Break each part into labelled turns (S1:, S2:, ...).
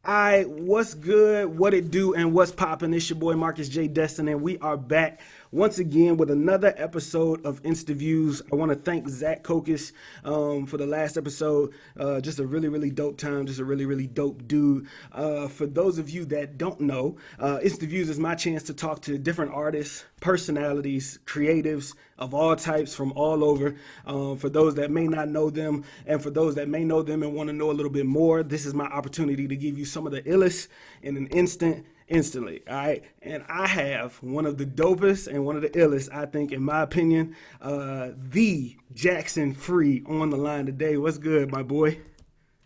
S1: What's good, what it do, and what's poppin'? It's your boy MarcusJDestin, and we are back once again with another episode of InstaViews. I want to thank Zach Kokis for the last episode. Just a really dope time, just a really dope dude. For those of you that don't know, InstaViews is my chance to talk to different artists, personalities, creatives of all types from all over. For those that may not know them, and for those that may know them and want to know a little bit more, this is my opportunity to give you some of the illest in an instantly. All right. And I have one of the dopest and one of the illest, I think, in my opinion, the Jaxson Free on the line today. What's good, my boy?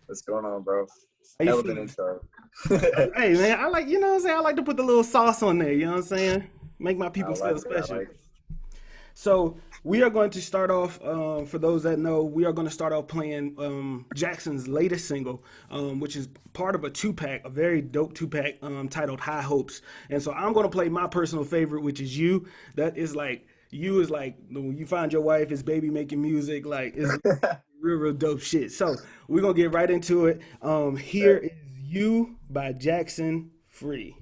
S2: What's going on, bro?
S1: How you feeling? Hey, man, I like, you know what I'm saying? I like to put the little sauce on there, you know what I'm saying? Make my people feel special. So we are going to start off, for those that know, we are going to start off playing Jaxson's latest single, which is part of a two-pack, a very dope two-pack titled High Hopes. And so I'm going to play my personal favorite, which is You. That is like, You is like, when you find your wife, it's baby making music, like, it's real dope shit. So we're going to get right into it. Here is You by Jaxson Free.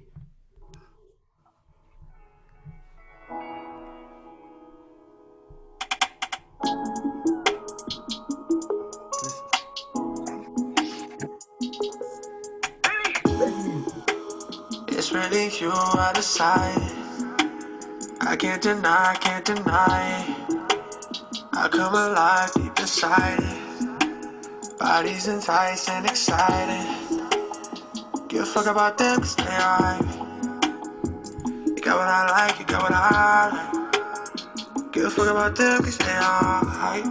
S3: It's really you I decide. I can't deny I come alive deep inside it. Body's enticed and excited. Give a fuck about them cause they alright. You got what I like, you got what I like. Give a fuck about them cause they alright.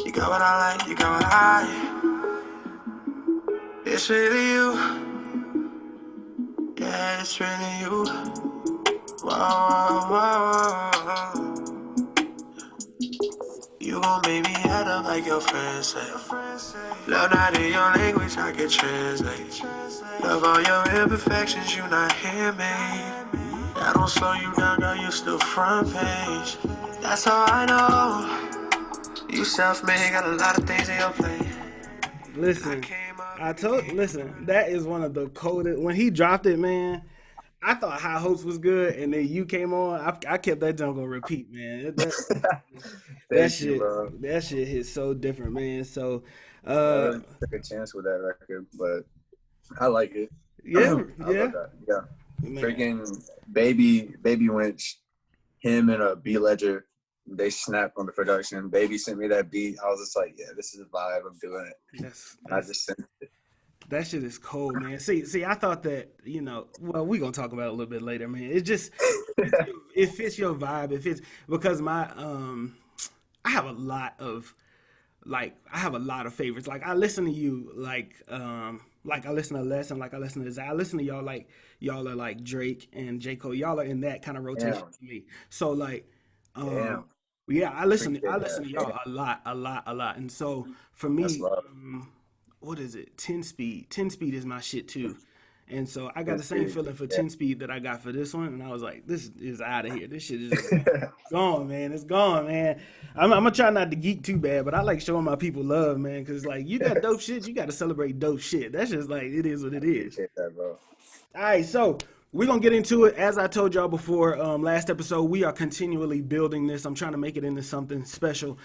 S3: You got what I like, you got what I like. It's really you. Yeah, it's really you. Whoa. You gon' make me head up like your friends say. Love not in your language, I can translate. Love all your imperfections, you not handmade. I don't slow you down, girl, you still front page. That's how I know. You self-made, got a lot of things in your plate.
S1: Listen, that is one of the coldest. When he dropped it, man, I thought High Hopes was good, and then You came on. I kept that junk on repeat, man. That shit hit so different, man. So,
S2: I really took a chance with that record, but I like it.
S1: Yeah,
S2: I love that. Yeah, man. Freaking Baby Winch, him and B Ledger. They snapped on the production. Baby sent me that beat. I was just like, yeah, this is a vibe. I'm doing it. I just sent it.
S1: That shit is cold, man. See, I thought that, well, we're going to talk about it a little bit later, man. It just, it fits your vibe. It fits, because I have a lot of favorites. Like, I listen to you, like I listen to Les and like I listen to Zach. I listen to y'all, like, y'all are like Drake and J.Cole. Y'all are in that kind of rotation for me. So, like, yeah, I listen to y'all a lot. And so for me, what is it? 10 Speed. 10 Speed is my shit too. And so I got the same feeling for 10 Speed that I got for this one. And I was like, this is out of here. This shit is gone, man. It's gone, man. I'm going to try not to geek too bad, but I like showing my people love, man. Because, like, you got dope shit, you got to celebrate dope shit. That's just like, it is what it is.
S2: I appreciate that, bro.
S1: All right, so we're going to get into it. As I told y'all before, last episode, we are continually building this. I'm trying to make it into something special.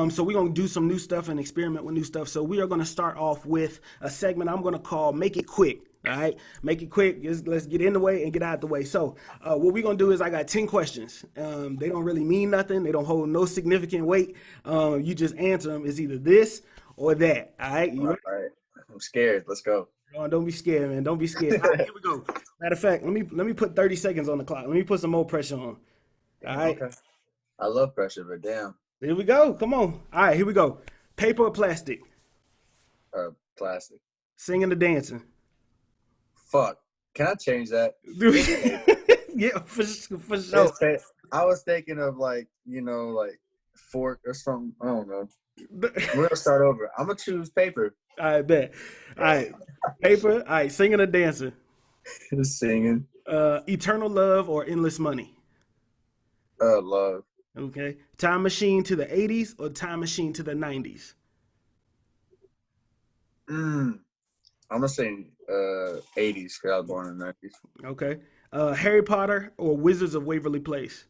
S1: So we're going to do some new stuff and experiment with new stuff. So we are going to start off with a segment I'm going to call Make It Quick. All right, make it quick. Just let's get in the way and get out the way. So what we're going to do is I got 10 questions. They don't really mean nothing. They don't hold no significant weight. You just answer them. It's either this or that. All right?
S2: All right. I'm scared. Let's go.
S1: Don't be scared, man. Don't be scared. All right, here we go. Matter of fact, let me put 30 seconds on the clock. Let me put some more pressure on. All right.
S2: Okay. I love pressure, but damn.
S1: Here we go. Come on. All right, here we go. Paper or plastic?
S2: Plastic.
S1: Singing or dancing?
S2: Fuck. Can I change that?
S1: Yeah, for sure.
S2: I was thinking of like fork or something. I don't know. We're gonna start over. I'm gonna choose paper.
S1: I bet. All right. Paper. All right. Singing or dancing?
S2: Singing.
S1: Eternal Love or Endless Money?
S2: Love.
S1: Okay. Time Machine to the 80s or Time Machine to the 90s?
S2: I'm gonna say '80s, because I was born in the '90s.
S1: Okay. Harry Potter or Wizards of Waverly Place?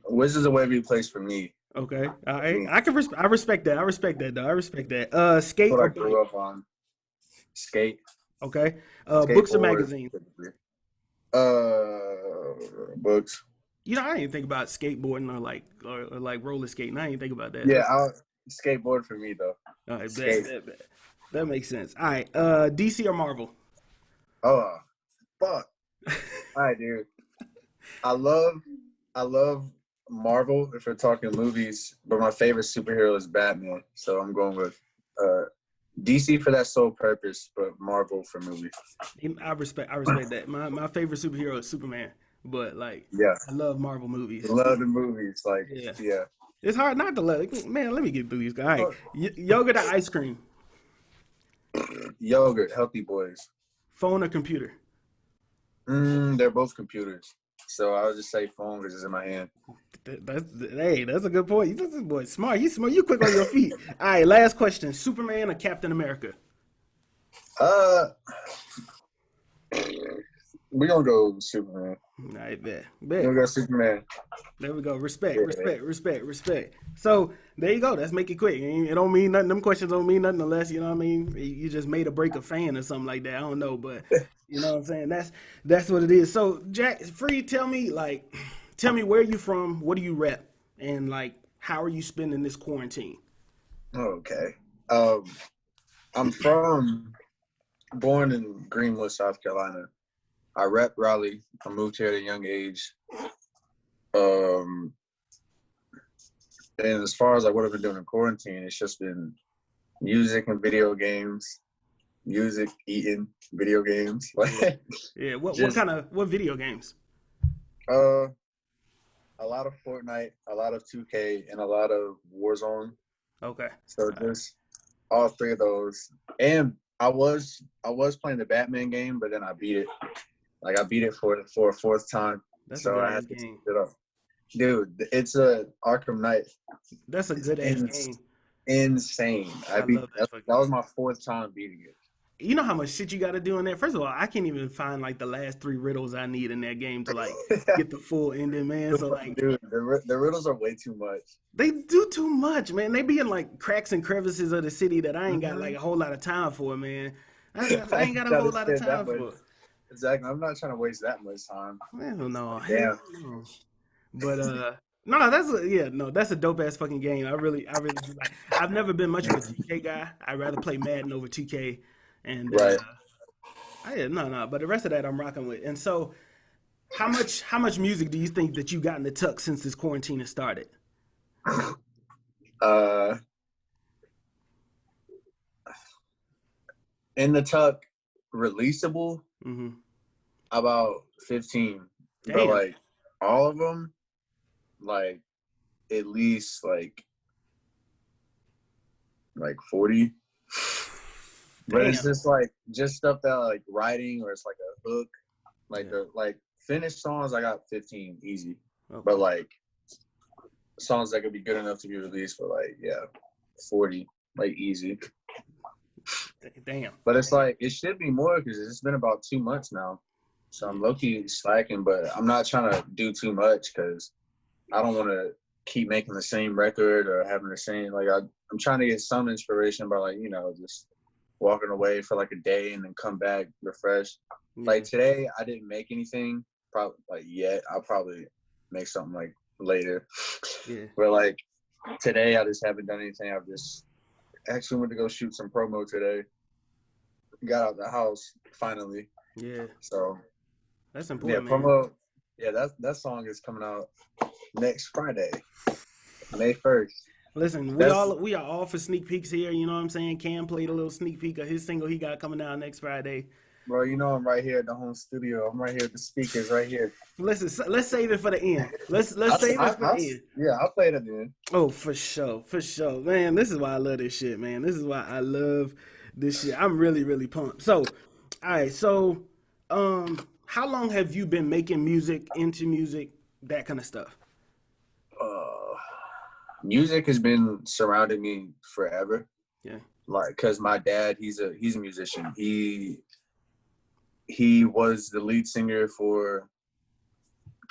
S2: Wizards of Waverly Place for me.
S1: Okay. All right.
S2: Me.
S1: I respect that. I respect that though. I respect that. Skate
S2: What
S1: or
S2: I
S1: bike?
S2: grew up on. Skate.
S1: Okay. Books or
S2: Skateboard.
S1: magazines?
S2: Books.
S1: You know, I didn't think about skateboarding or like roller skating. I didn't think about that.
S2: Yeah, skateboard for me though.
S1: All right,
S2: Skate.
S1: bet. That makes sense. All right. DC or Marvel?
S2: Oh, fuck. All right, dude. I love Marvel if we're talking movies, but my favorite superhero is Batman. So I'm going with DC for that sole purpose, but Marvel for movies.
S1: I respect that. My favorite superhero is Superman, but like,
S2: Yeah.
S1: I love Marvel movies.
S2: Love the movies. Like, yeah.
S1: It's hard not to love. Man, let me get through these. All right. Yogurt or ice cream?
S2: Yogurt, healthy boys.
S1: Phone or computer?
S2: They're both computers. So I'll just say phone because it's in my hand.
S1: That's a good point. This boy smart. He's smart. You quick on your feet. All right, last question. Superman or Captain America?
S2: We're gonna go Superman.
S1: All right, bet.
S2: We're gonna go Superman.
S1: There we go. Respect. So there you go. Let's make it quick. It don't mean nothing. Them questions don't mean nothing unless, you know what I mean, you just made or break a fan or something like that. I don't know, but you know what I'm saying? That's what it is. So Jack, tell me where you from, what do you rep, and like how are you spending this quarantine?
S2: Okay. I'm born in Greenwood, South Carolina. I rep Raleigh. I moved here at a young age. And as far as like what I've been doing in quarantine, it's just been music and video games. Music, eating, video games.
S1: Yeah. What video games?
S2: A lot of Fortnite, a lot of 2K, and a lot of Warzone.
S1: Okay.
S2: So just all three of those. And I was playing the Batman game, but then I beat it. Like I beat it for a fourth time.
S1: That's
S2: so
S1: a good
S2: I had to
S1: game.
S2: it up. Dude, it's a Arkham Knight.
S1: That's a good ass game.
S2: Insane. That was my fourth time beating it.
S1: You know how much shit you got to do in there? First of all, I can't even find like the last 3 riddles I need in that game to like get the full ending, man. So like,
S2: dude, the riddles are way too much.
S1: They do too much, man. They be in like cracks and crevices of the city that I ain't got like a whole lot of time for, man. I ain't got a whole lot of time for.
S2: Exactly. I'm not trying to waste that much time.
S1: Hell no.
S2: Yeah.
S1: But that's a dope ass fucking game. I really do like. I've never been much of a 2K guy. I'd rather play Madden over 2K. And
S2: right.
S1: But the rest of that I'm rocking with. And so, how much music do you think that you got in the tuck since this quarantine has started?
S2: In the tuck, releasable, about 15.
S1: Damn.
S2: But like all of them, like at least like 40. But Damn. It's just stuff that like writing or it's like a hook. Like the finished songs I got 15 easy. Okay. But like songs that could be good enough to be released for 40 like easy.
S1: Damn.
S2: But it's like it should be more because it's been about 2 months now. So I'm low-key slacking, but I'm not trying to do too much because I don't want to keep making the same record or having the same I'm trying to get some inspiration by just walking away for like a day and then come back refreshed. Like today, I didn't make anything probably yet. I'll probably make something like later. Yeah. But like today, I just haven't done anything. I've just actually went to go shoot some promo today. Got out the house finally.
S1: Yeah.
S2: So
S1: that's important.
S2: Yeah, promo. Yeah, that song is coming out next Friday, May 1st.
S1: Listen, we are all for sneak peeks here. You know what I'm saying? Cam played a little sneak peek of his single he got coming out next Friday.
S2: Bro, I'm right here at the home studio. I'm right here at the speakers right here.
S1: Listen, let's save it for the end. Let's save it for the end.
S2: Yeah, I'll play it at the end.
S1: Oh, for sure. Man, this is why I love this shit, man. This is why I love this shit. I'm really, really pumped. So, all right. So, how long have you been making music, into music, that kind of stuff?
S2: Music has been surrounding me forever.
S1: Yeah.
S2: like, cause my dad, he's a musician. He was the lead singer for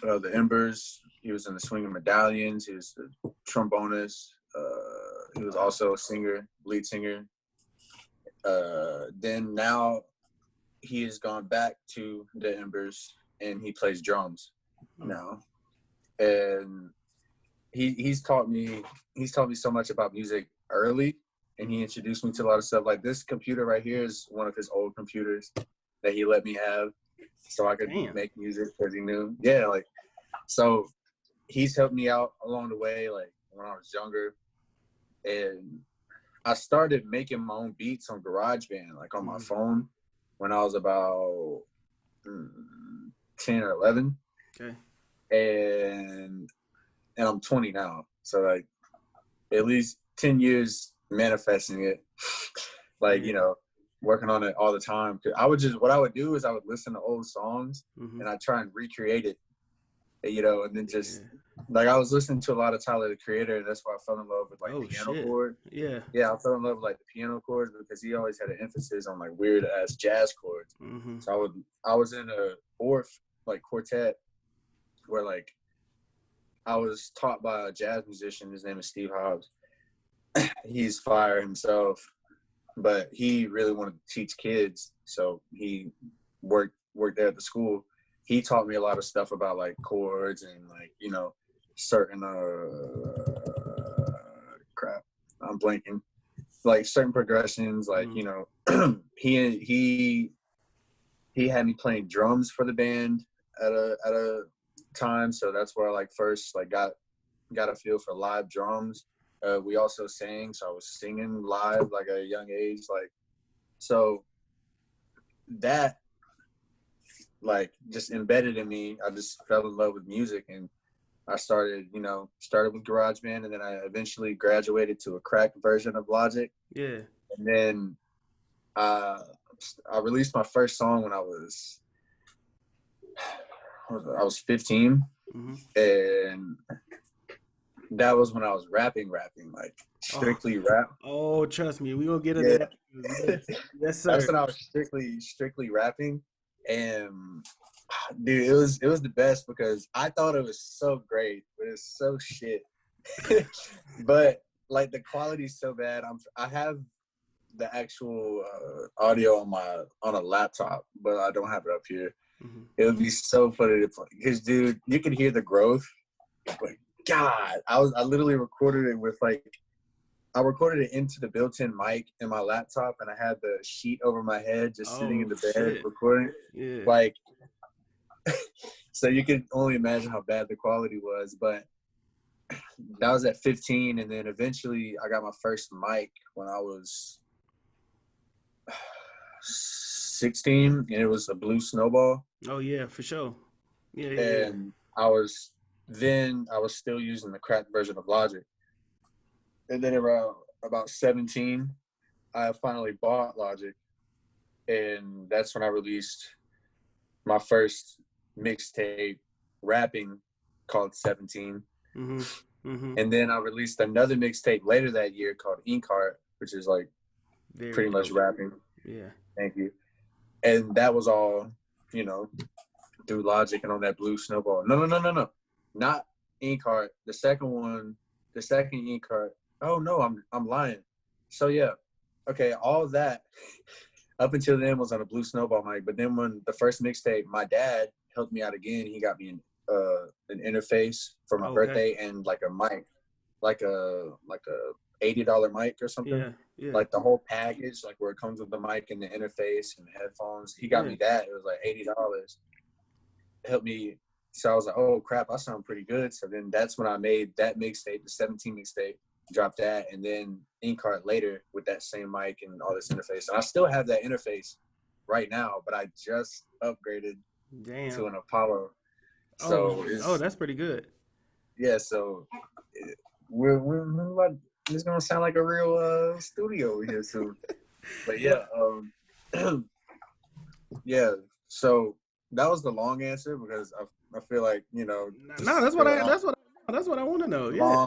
S2: the Embers. He was in the Swinging Medallions. He was the trombonist. He was also a singer, lead singer. Then now he has gone back to the Embers and he plays drums now. And he's taught me so much about music early, and he introduced me to a lot of stuff. Like this computer right here is one of his old computers that he let me have so I could make music because he knew. Yeah, like, so he's helped me out along the way, like when I was younger. And I started making my own beats on GarageBand, like on my phone, when I was about 10 or 11.
S1: Okay.
S2: And I'm 20 now. So like at least 10 years manifesting it, like, you know, working on it all the time. What I would do is I would listen to old songs and I'd try and recreate it, you know, and then just like I was listening to a lot of Tyler the Creator, and that's why I fell in love with like piano chord. Yeah, I fell in love with like the piano chords because he always had an emphasis on like weird ass jazz chords. So I was in a Orff like quartet where like I was taught by a jazz musician. His name is Steve Hobbs. He's fire himself, but he really wanted to teach kids, so he worked there at the school. He taught me a lot of stuff about like chords and like, you know, certain crap, I'm blanking, like certain progressions, like, you know, he had me playing drums for the band at a time, so that's where I like first like got a feel for live drums. We also sang, so I was singing live like at a young age, like, so that like just embedded in me. I just fell in love with music, and I started with GarageBand, and then I eventually graduated to a cracked version of Logic. Yeah. And then I released my first song when I was 15, and that was when I was rapping, like strictly rap.
S1: Oh, trust me, we gonna get into that. Yes, sir.
S2: That's when I was strictly rapping, and dude, it was the best because I thought it was so great, but it's so shit. But like the quality's so bad. I have the actual audio on a laptop, but I don't have it up here. It would be so funny to play because, dude, you can hear the growth. But God, I literally recorded it with I recorded it into the built-in mic in my laptop, and I had the sheet over my head, just sitting in the bed recording. Yeah. Like, so you can only imagine how bad the quality was. But that was at 15, and then eventually I got my first mic when I was 16, and it was a blue Snowball.
S1: Oh yeah, for sure. Yeah.
S2: And I was still using the cracked version of Logic. And then around about 17, I finally bought Logic, and that's when I released my first mixtape rapping called 17. And then I released another mixtape later that year called Ink Heart, which is like pretty much rapping.
S1: Yeah.
S2: Thank you. And that was all, you know, through Logic and on that blue Snowball. No. Not Ink Heart. The second Ink Heart. Oh no, I'm lying. So yeah. Okay, all that up until then was on a blue Snowball mic. But then when the first mixtape, my dad helped me out again. He got me an interface for my birthday and like a mic, like a $80 mic or something. Yeah. Like the whole package, like where it comes with the mic and the interface and the headphones. He got me that. It was like $80. Helped me. So I was like, oh crap, I sound pretty good. So then that's when I made that mixtape, the 17 mixtape, dropped that, and then Ink Heart later with that same mic and all this interface. And I still have that interface right now, but I just upgraded to an Apollo. So
S1: that's pretty good.
S2: Yeah, so we're about, it's gonna sound like a real studio over here soon. But yeah, yeah. So that was the long answer because I feel like, you know.
S1: No, that's what I want to know. Yeah.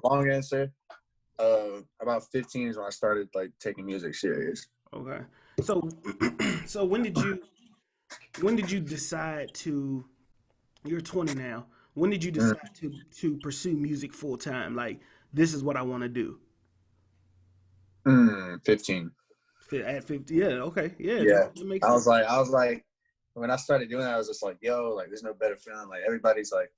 S2: Long answer. About 15 is when I started like taking music serious.
S1: Okay. So, so when did you decide to? You're 20 now. When did you
S2: Mm,
S1: decide to pursue music full time? Like this is what I want to do.
S2: 15.
S1: At 50, yeah, okay, yeah,
S2: Yeah.
S1: that makes sense.
S2: I was like, when I started doing that, I was just like, yo, like, there's no better feeling. Like, everybody's like,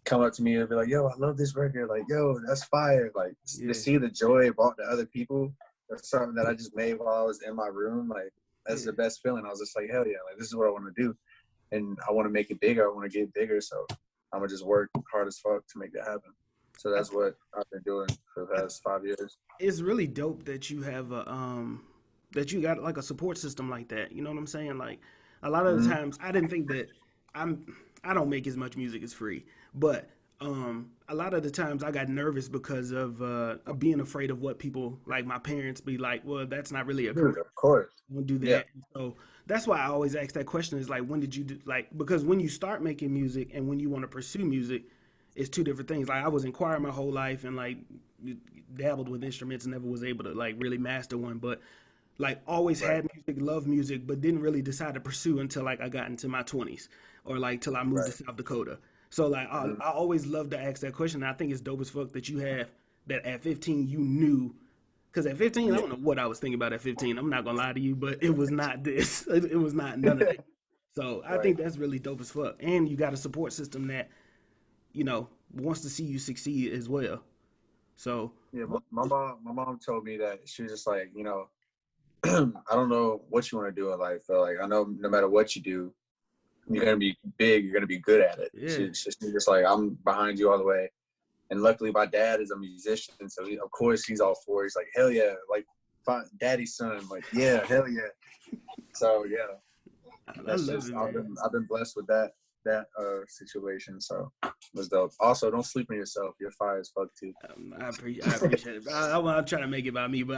S2: come up to me and be like, yo, I love this record. Like, yo, that's fire. Like, to
S1: Yeah,
S2: see the joy it brought to other people or something that I just made while I was in my room, like, that's
S1: yeah.
S2: the best feeling. I was just like, hell yeah, like, this is what I want to do. And I want to make it bigger. I want to get bigger. So I'm going to just work hard as fuck to make that happen. So
S1: I
S2: that's
S1: think
S2: what I've been doing for the
S1: I,
S2: past 5 years.
S1: it's really dope that you have a that you got like a support system like that. You know what I'm saying? Like a lot of the
S2: Mm-hmm.
S1: times I didn't think that I'm I don't make as much music as free, but a lot of the times I got nervous because of being afraid of what people like my parents be like, well, that's not really a career.
S2: Dude, of course.
S1: Don't do
S2: Yeah.
S1: that. So that's why I always ask that question is like, when did you do, like, because when you start making music and when you want to pursue music, it's two different things. Like I was in choir my whole life and like dabbled with instruments and never was able to like really master one, but like always
S2: Right.
S1: had music, loved music, but didn't really decide to pursue until like I got into my 20s or like till I moved to
S2: Right.
S1: South Dakota. So like
S2: Mm-hmm.
S1: I always love to ask that question. And I think it's dope as fuck that you have that at 15 you knew because at 15, I
S2: Yeah.
S1: don't know what I was thinking about at 15. I'm not gonna lie to you, but it was not this. It was not none of that. So I
S2: Right.
S1: think that's really dope as fuck. And you got a support system that wants to see you succeed as well. So
S2: Yeah,
S1: what?
S2: my mom told me that she was just like, I don't know what you want to do in life, but like I know no matter what you do, you're gonna be big, you're gonna be good at it.
S1: Yeah,
S2: She's just like, I'm behind you all the way. And luckily, my dad is a musician, so of course he's all for it. He's like, hell yeah, like daddy's son, like yeah, hell yeah. So yeah,
S1: I
S2: that's
S1: love
S2: just
S1: it, man.
S2: I've been blessed with that situation. So it was dope. Also, don't sleep on yourself. You're fire as fuck too.
S1: I appreciate it. I'm trying to make it about me, but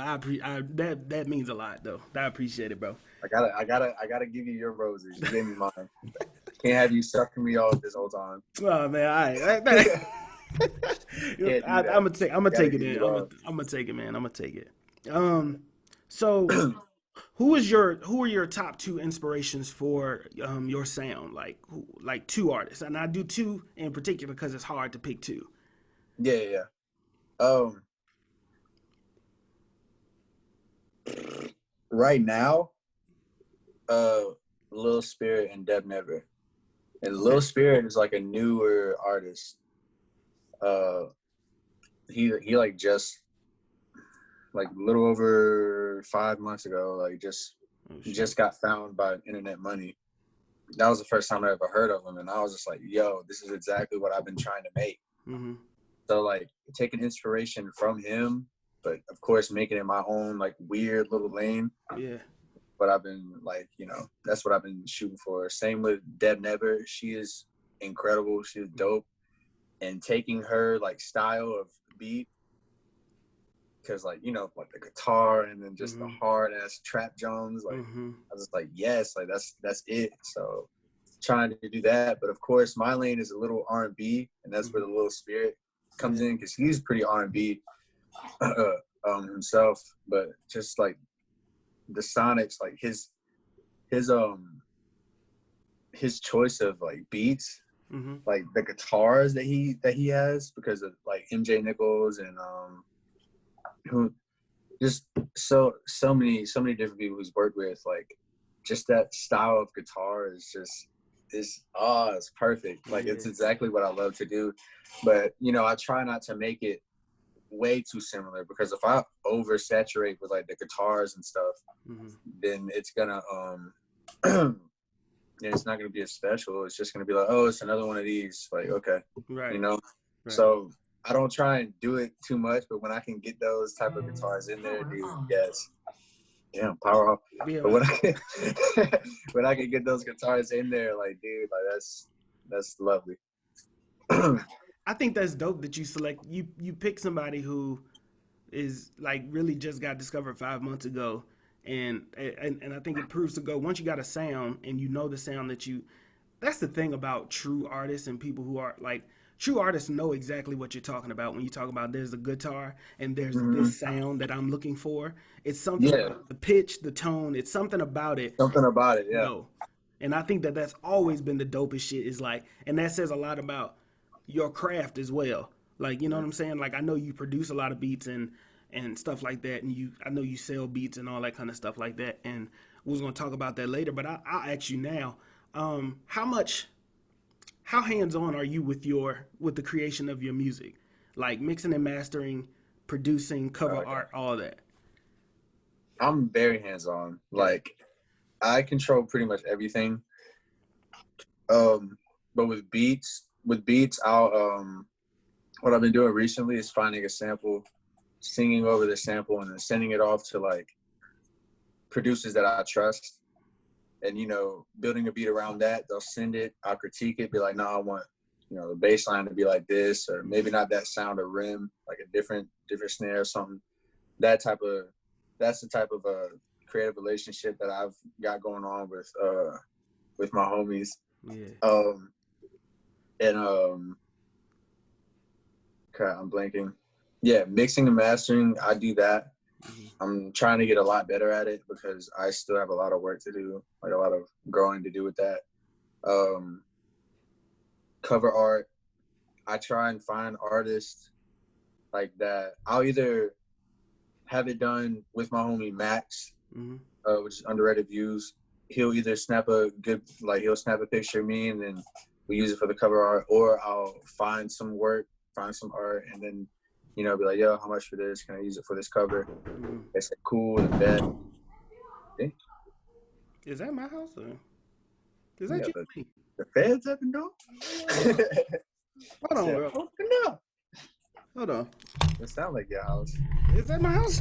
S1: that means a lot though. I appreciate it, bro.
S2: I gotta give you your roses. You gave me mine. Can't have you sucking me off this whole time.
S1: Oh man, all right.
S2: Can't do that.
S1: I'm gonna
S2: Gotta
S1: take it
S2: give
S1: in.
S2: you love.
S1: I'm gonna take it, man. I'm gonna take it. So who are your top two inspirations for your sound? Like two artists, and I do two in particular because it's hard to pick two.
S2: Yeah, yeah, yeah. Right now, uh, Lil Spirit and Deb Never. And
S1: Okay.
S2: Lil Spirit is like a newer artist. Uh, he like just like a little over 5 months ago, like
S1: Oh shit.
S2: just got found by Internet Money. That was the first time I ever heard of him, and I was just like, yo, this is exactly what I've been trying to make.
S1: Mm-hmm.
S2: So like taking inspiration from him, but of course making it my own like weird little lane.
S1: Yeah.
S2: But I've been like, that's what I've been shooting for. Same with Deb Never. She is incredible. She's dope. And taking her like style of beat, because like, like the guitar and then just the
S1: Mm-hmm.
S2: hard ass trap Jones, like
S1: Mm-hmm.
S2: I was just like, yes, like that's it. So trying to do that. But of course my lane is a little R&B, and that's where
S1: Mm-hmm.
S2: the Little Spirit comes
S1: Yeah.
S2: in, because he's pretty R&B himself. But just like the sonics, like his choice of like beats,
S1: Mm-hmm.
S2: like the guitars that he has, because of like MJ Nichols and who just so many different people he's worked with. Like just that style of guitar is just it's perfect. Like it's
S1: Yeah.
S2: exactly what I love to do. But I try not to make it way too similar, because if I oversaturate with like the guitars and stuff,
S1: Mm-hmm.
S2: then it's gonna then it's not gonna be as special. It's just gonna be like, oh, it's another one of these. Like, okay, you
S1: Right.
S2: know.
S1: Right.
S2: So I don't try and do it too much, but when I can get those type of guitars in there, dude, yes, yeah, power off.
S1: Yeah.
S2: But when I can, when I can get those guitars in there, like, dude, like that's lovely.
S1: I think that's dope that you pick somebody who is like really just got discovered 5 months ago, and I think it proves to go once you got a sound and you know the sound that you. That's the thing about true artists and people who are like true artists know exactly what you're talking about when you talk about there's a guitar and there's
S2: Hmm.
S1: this sound that I'm looking for. It's something
S2: Yeah,
S1: about the pitch, the tone. It's something about it.
S2: something about it. Yeah.
S1: No, and I think that that's always been the dopest shit. Is like, and that says a lot about your craft as well. Like, you know what I'm saying? Like, I know you produce a lot of beats and stuff like that, and I know you sell beats and all that kind of stuff like that. And we was gonna talk about that later, but I'll ask you now, how much how hands on are you with the creation of your music, like mixing and mastering, producing, cover
S2: Okay.
S1: art, all that?
S2: I'm very hands on.
S1: Yeah.
S2: Like I control pretty much everything. But with beats, I'll what I've been doing recently is finding a sample, singing over the sample, and then sending it off to like producers that I trust, and building a beat around that. They'll send it, I'll critique it, be like, no, I want the bass line to be like this, or maybe not that sound or rim, like a different snare or something. That's the type of creative relationship that I've got going on with my homies.
S1: Yeah.
S2: Okay, I'm blanking. Yeah, mixing and mastering, I do that. I'm trying to get a lot better at it because I still have a lot of work to do, like a lot of growing to do with that. Cover art, I try and find artists like that. I'll either have it done with my homie Max, which is Underrated Views. He'll either snap a picture of me and then we use it for the cover art, or I'll find some art, and then be like, yo, how much for this? Can I use it for this cover? They say cool and bet.
S1: Is that my house or is that you?
S2: The feds up and down?
S1: Hold on, bro.
S2: Open up.
S1: Hold on.
S2: It sounded like your house.
S1: Is that my house?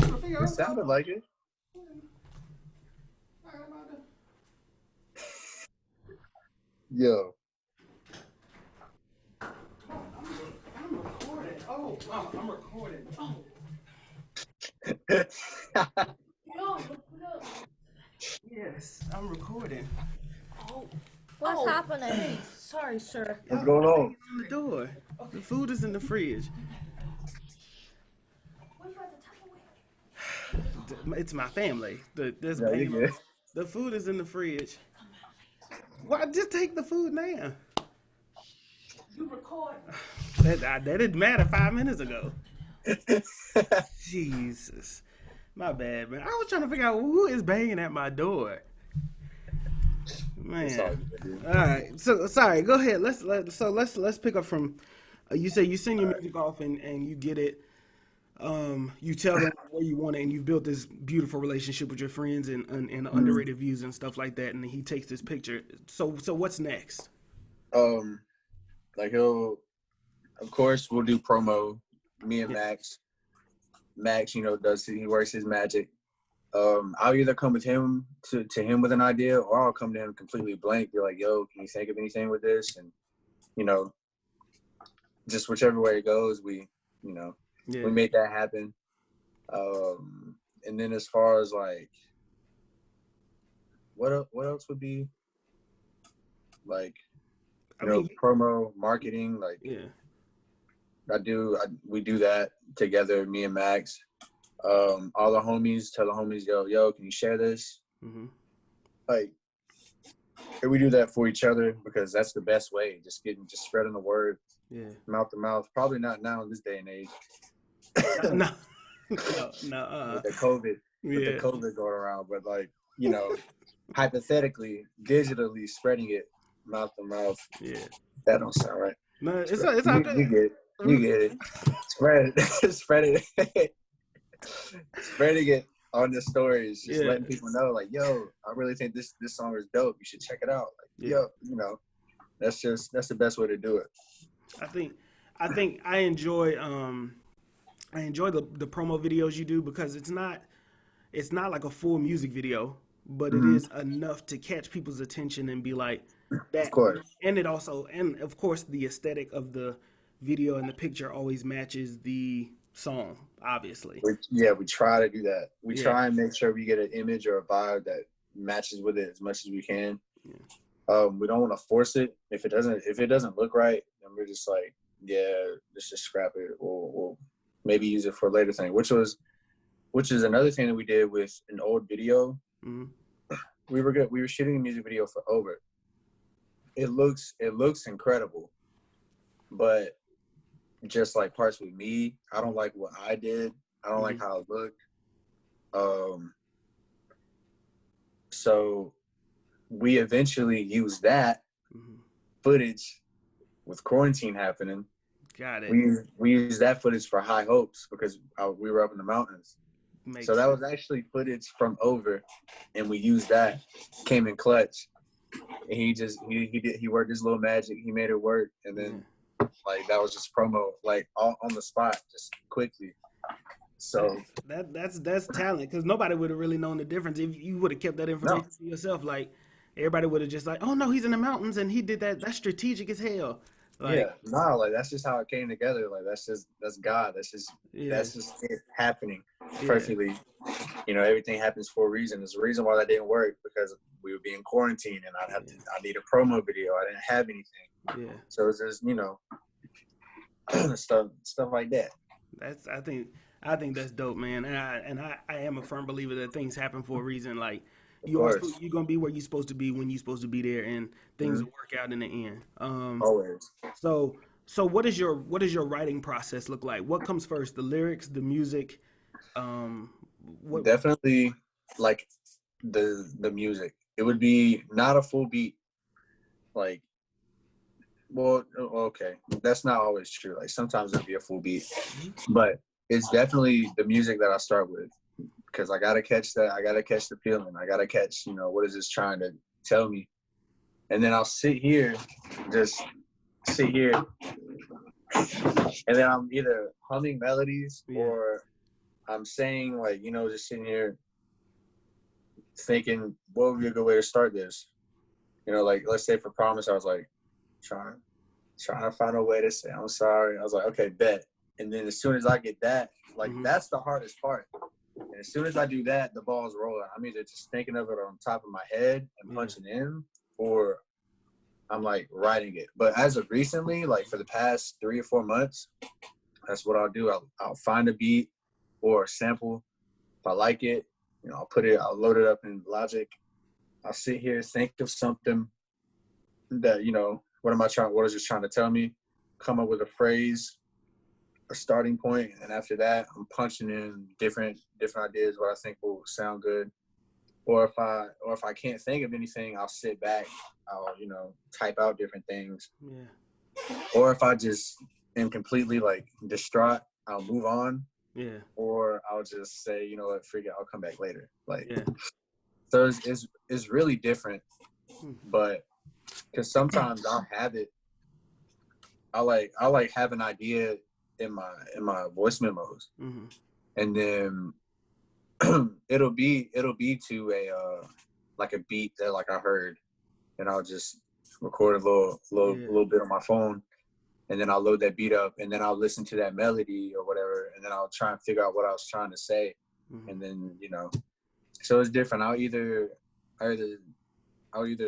S2: It sounded like it. Yo.
S1: I'm recording. Oh, I'm recording. Oh. Yes, I'm recording.
S4: Oh. What's happening?
S1: Hey, sorry, sir.
S2: What's going on?
S1: On the door. The food is in the fridge. It's my family. There's
S2: Yeah, you good.
S1: The food is in the fridge. Why just take the food now? You record. That didn't matter 5 minutes ago. Jesus. My bad, man. I was trying to figure out who is banging at my door. Man. All right. So sorry. Go ahead. Let's pick up from. You say you send your music off and you get it. You tell them where you want it, and you've built this beautiful relationship with your friends and Underrated Views and stuff like that. And he takes this picture. So what's next?
S2: Like of course, we'll do promo. Me and Max. Max, he works his magic. I'll either come with him to him with an idea, or I'll come to him completely blank. Be like, yo, can you think of anything with this? And just whichever way it goes, we make that happen. And then as far as like, what else would be like, promo, marketing, like, we do that together, me and Max. All the homies tell the homies, yo, can you share this? Like, and we do that for each other because that's the best way. Just spreading the word, mouth to mouth. Probably not now in this day and age.
S1: No.
S2: With the COVID going around, but like, hypothetically, digitally spreading it mouth to mouth. Yeah, that don't sound right.
S1: No, it's out there.
S2: You get it. Spreading it on the stories, just letting people know, like, yo, I really think this song is dope. You should check it out. Like, yo, that's the best way to do it.
S1: I think I enjoy the promo videos you do because it's not like a full music video, but it is enough to catch people's attention and be like that.
S2: Of course.
S1: And of course the aesthetic of the video and the picture always matches the song, obviously.
S2: We try to do that. We try and make sure we get an image or a vibe that matches with it as much as we can. We don't want to force it. If it doesn't look right, then we're just like, yeah, let's just scrap it, or we'll maybe use it for a later thing, which is another thing that we did with an old video.
S1: Mm-hmm.
S2: We were shooting a music video for Over. It looks incredible, but just like parts with me, I don't like what I did. I don't like how it looked. So we eventually used that footage with quarantine happening.
S1: Got it.
S2: We used that footage for High Hopes because we were up in the mountains. So that was actually footage from Over, and we used that. Came in clutch, and he worked his little magic. He made it work, and then like that was just promo, like all on the spot, just quickly. So
S1: that's talent, because nobody would have really known the difference if you would have kept that information to yourself. Like everybody would have just like, oh no, he's in the mountains and he did that. That's strategic as hell. Like,
S2: like that's just how it came together. Like that's God. That's just it happening perfectly. You know, everything happens for a reason. There's a reason why that didn't work, because we would be in quarantine and I need a promo video. I didn't have anything.
S1: Yeah.
S2: So it's just, you know, stuff like that.
S1: I think that's dope, man. And I am a firm believer that things happen for a reason. Like you're gonna be where you're supposed to be when you're supposed to be there, and things will work out in the end.
S2: Always.
S1: So what is your writing process look like? What comes first, the lyrics, the music?
S2: Definitely like the music. It would be not a full beat. Like, well, okay, that's not always true. Like sometimes it'll be a full beat, but it's definitely the music that I start with, because I gotta catch that. I gotta catch the feeling. I gotta catch, you know, what is this trying to tell me? And then I'll sit here, and then I'm either humming melodies or I'm saying, like, you know, just sitting here thinking, what would be a good way to start this? You know, like, let's say for Promise, I was like, trying to find a way to say I'm sorry. I was like, okay, bet. And then as soon as I get that, like, that's the hardest part. And as soon as I do that, the ball's rolling. I'm either just thinking of it on top of my head and punching in, or I'm like writing it. But as of recently, like for the past 3 or 4 months, that's what I'll do. I'll find a beat or a sample. If I like it, you know, I'll load it up in Logic. I'll sit here, think of something that, you know, what is this trying to tell me? Come up with a phrase, a starting point, and after that, I'm punching in different ideas, what I think will sound good. Or if I can't think of anything, I'll sit back. I'll, you know, type out different things. Yeah. Or if I just am completely like distraught, I'll move on. Yeah. Or I'll just say, you know what, forget, I'll come back later. Like, so it's really different. But because sometimes I'll have it. I like have an idea in my voice memos, and then it'll be to a like a beat that like I heard, and I'll just record a little bit on my phone, and then I'll load that beat up, and then I'll listen to that melody or whatever, and then I'll try and figure out what I was trying to say, and then, you know, so it's different. I'll either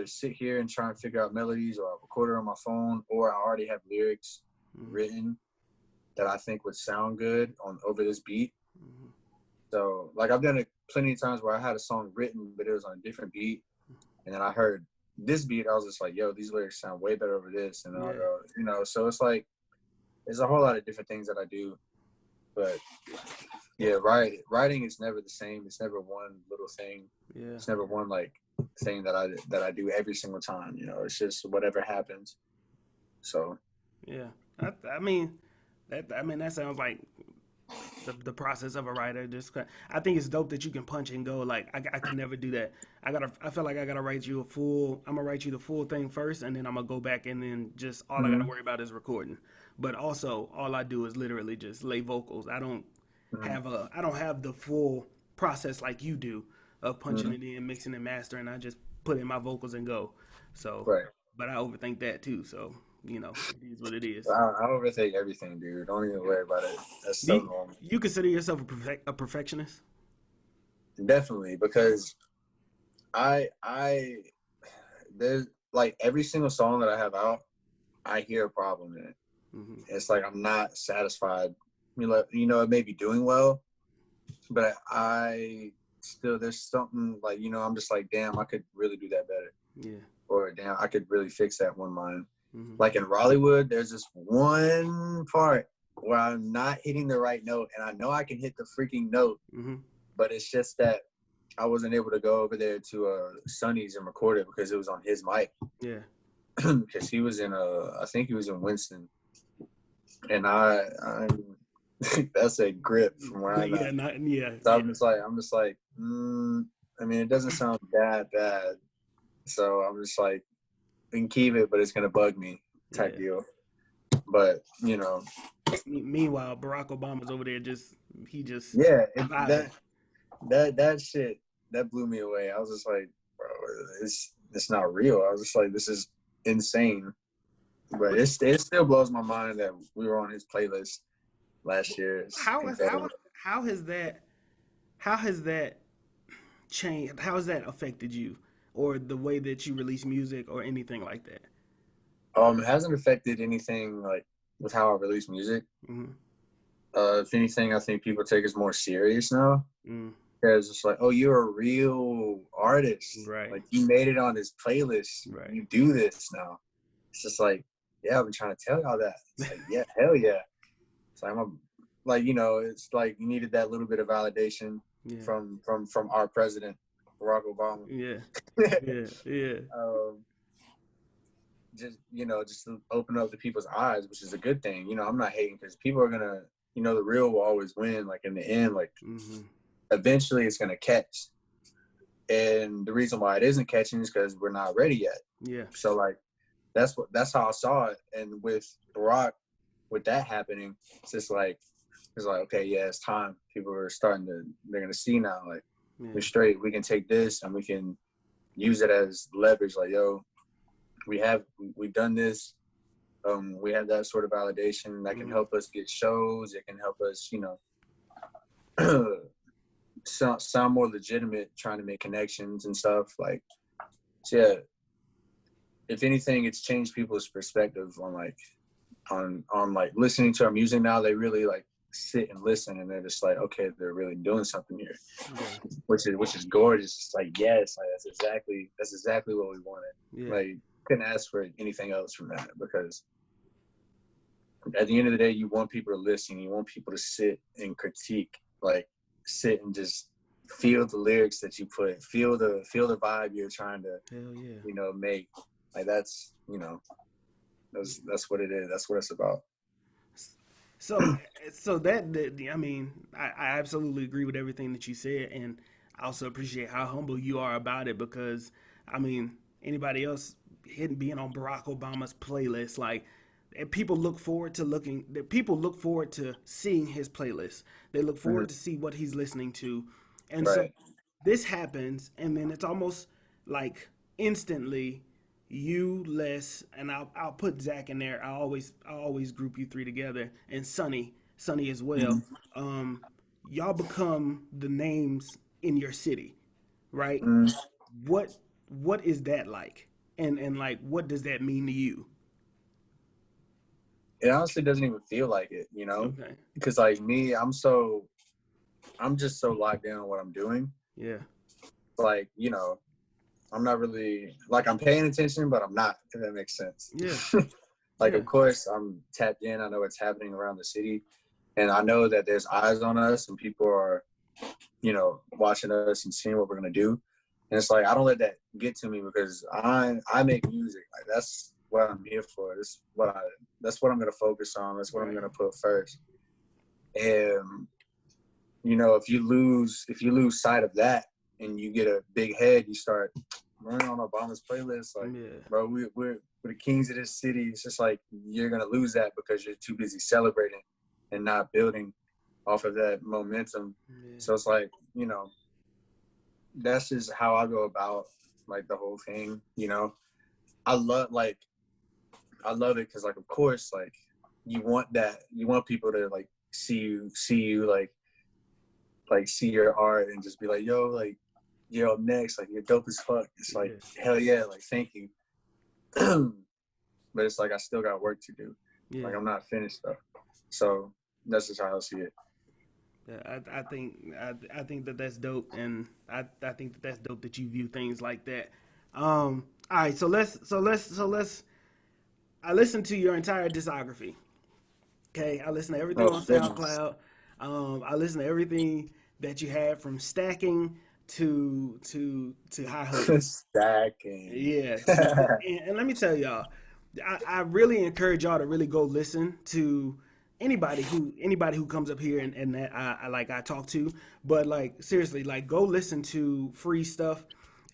S2: sit here and try and figure out melodies, or I'll record it on my phone, or I already have lyrics written that I think would sound good over this beat. So, like, I've done it plenty of times where I had a song written, but it was on a different beat, and then I heard this beat, I was just like, yo, these lyrics sound way better over this, and then I'll go, you know, so it's like, there's a whole lot of different things that I do, but yeah, writing is never the same. It's never one little thing. Yeah. It's never one, like, thing that I do every single time, you know. It's just whatever happens. So
S1: yeah, I mean that sounds like the process of a writer. Just, I think it's dope that you can punch and go. Like I could never do that. I feel like I gotta write you I'm gonna write you the full thing first, and then I'm gonna go back, and then just all I gotta worry about is recording. But also all I do is literally just lay vocals. I don't have the full process like you do of punching it in, mixing and mastering. I just put in my vocals and go. So, but I overthink that too. So, you know, it is what it is.
S2: I overthink everything, dude. Don't even worry about it. That's so normal.
S1: You consider yourself a perfectionist?
S2: Definitely, because there's like every single song that I have out, I hear a problem in it.
S1: Mm-hmm.
S2: It's like I'm not satisfied. It may be doing well, but I still, there's something like, I'm just like, damn, I could really do that better.
S1: Yeah.
S2: Or damn, I could really fix that one line.
S1: Mm-hmm.
S2: Like in Rollywood, there's this one part where I'm not hitting the right note, and I know I can hit the freaking note,
S1: Mm-hmm.
S2: but it's just that I wasn't able to go over there to Sonny's and record it because it was on his mic.
S1: Yeah.
S2: Because he was I think he was in Winston, and I'm that's a grip from where I'm at. So I'm just like, I mean, it doesn't sound that bad. So I'm just like, we can keep it, but it's gonna bug me type deal. But
S1: Meanwhile, Barack Obama's over there
S2: that shit that blew me away. I was just like, bro, it's not real. I was just like, this is insane. But it still blows my mind that we were on his playlist last year.
S1: How has that changed? How has that affected you, or the way that you release music, or anything like that?
S2: It hasn't affected anything like with how I release music.
S1: Mm-hmm.
S2: If anything, I think people take us more serious now. Because it's like, oh, you're a real artist.
S1: Right.
S2: Like, you made it on this playlist.
S1: Right.
S2: You do this now. It's just like, yeah, I've been trying to tell y'all that. It's like, yeah, hell yeah. It's like, it's like you needed that little bit of validation from our president, Barack Obama.
S1: Yeah.
S2: Just to open up the people's eyes, which is a good thing. I'm not hating, because people are gonna, the real will always win. Like in the end, like eventually it's gonna catch. And the reason why it isn't catching is because we're not ready yet.
S1: Yeah.
S2: So like, that's how I saw it. And with Barack, with that happening, it's like, okay, yeah, it's time. People are they're gonna see now, like, we're straight. We can take this and we can use it as leverage. Like, yo, we've done this. We have that sort of validation that can help us get shows. It can help us, sound more legitimate, trying to make connections and stuff. Like, so yeah, if anything, it's changed people's perspective on like listening to our music now. They really like sit and listen, and they're just like, okay, they're really doing something here, which is gorgeous. It's like, yes, like that's exactly what we wanted.
S1: Yeah.
S2: Like, couldn't ask for anything else from that, because at the end of the day, you want people to listen. You want people to sit and critique, like sit and just feel the lyrics that you put, feel the vibe you're trying to, make. Like, that's what it is. That's what it's about.
S1: So that I mean, I absolutely agree with everything that you said, and I also appreciate how humble you are about it, because I mean, anybody else being on Barack Obama's playlist, like, people look forward to seeing his playlist. They look forward to see what he's listening to, and so this happens, and then it's almost like instantly, you, Les, and I'll put Zach in there. I always group you three together, and Sonny as well. Y'all become the names in your city, right? What is that like, and like, what does that mean to you?
S2: It honestly doesn't even feel like it,
S1: Okay.
S2: Because like me, I'm just so locked in on what I'm doing.
S1: Yeah.
S2: Like, I'm not really, like, I'm paying attention, but I'm not, if that makes sense.
S1: Yeah.
S2: Like, of course, I'm tapped in. I know what's happening around the city, and I know that there's eyes on us, and people are, watching us and seeing what we're going to do. And it's like, I don't let that get to me, because I make music. Like, that's what I'm here for. That's what I'm going to focus on. That's what I'm going to put first. And, if you lose sight of that, and you get a big head, you start running on Obama's playlist. Like, bro, we're the kings of this city. It's just like, you're going to lose that because you're too busy celebrating and not building off of that momentum. So it's like, that's just how I go about, like, the whole thing. I love it because, like, of course, like, you want people to, like, see you like see your art and just be like, yo, like, you're up next, like, you're dope as fuck. It's like, hell yeah, like, thank you. but it's like I still got work to do.
S1: Yeah.
S2: Like I'm not finished though. So that's just how I see it.
S1: Yeah, I think that that's dope, and I think that that's dope that you view things like that. All right, so let's. I listened to your entire discography. Okay, I listen to everything
S2: Oh
S1: on
S2: goodness.
S1: SoundCloud. I listen to everything that you have from stacking to high hopes.
S2: Stacking.
S1: Yeah, and let me tell y'all, I really encourage y'all to really go listen to anybody who comes up here and that I talk to, but like seriously, like go listen to free stuff,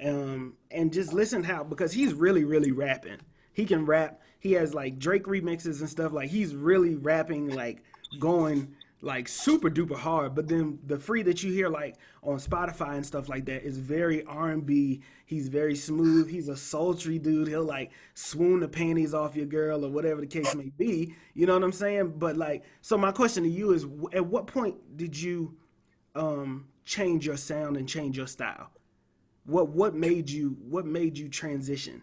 S1: and just listen how because he's really rapping. He can rap. He has like Drake remixes and stuff. Like he's really rapping, like going like super duper hard. But then the free that you hear like on Spotify and stuff like that is very R&B. He's very smooth. He's a sultry dude. He'll like swoon the panties off your girl or whatever the case may be. You know what I'm saying? But like, so my question to you is, at what point did you change your sound and change your style? What made you transition?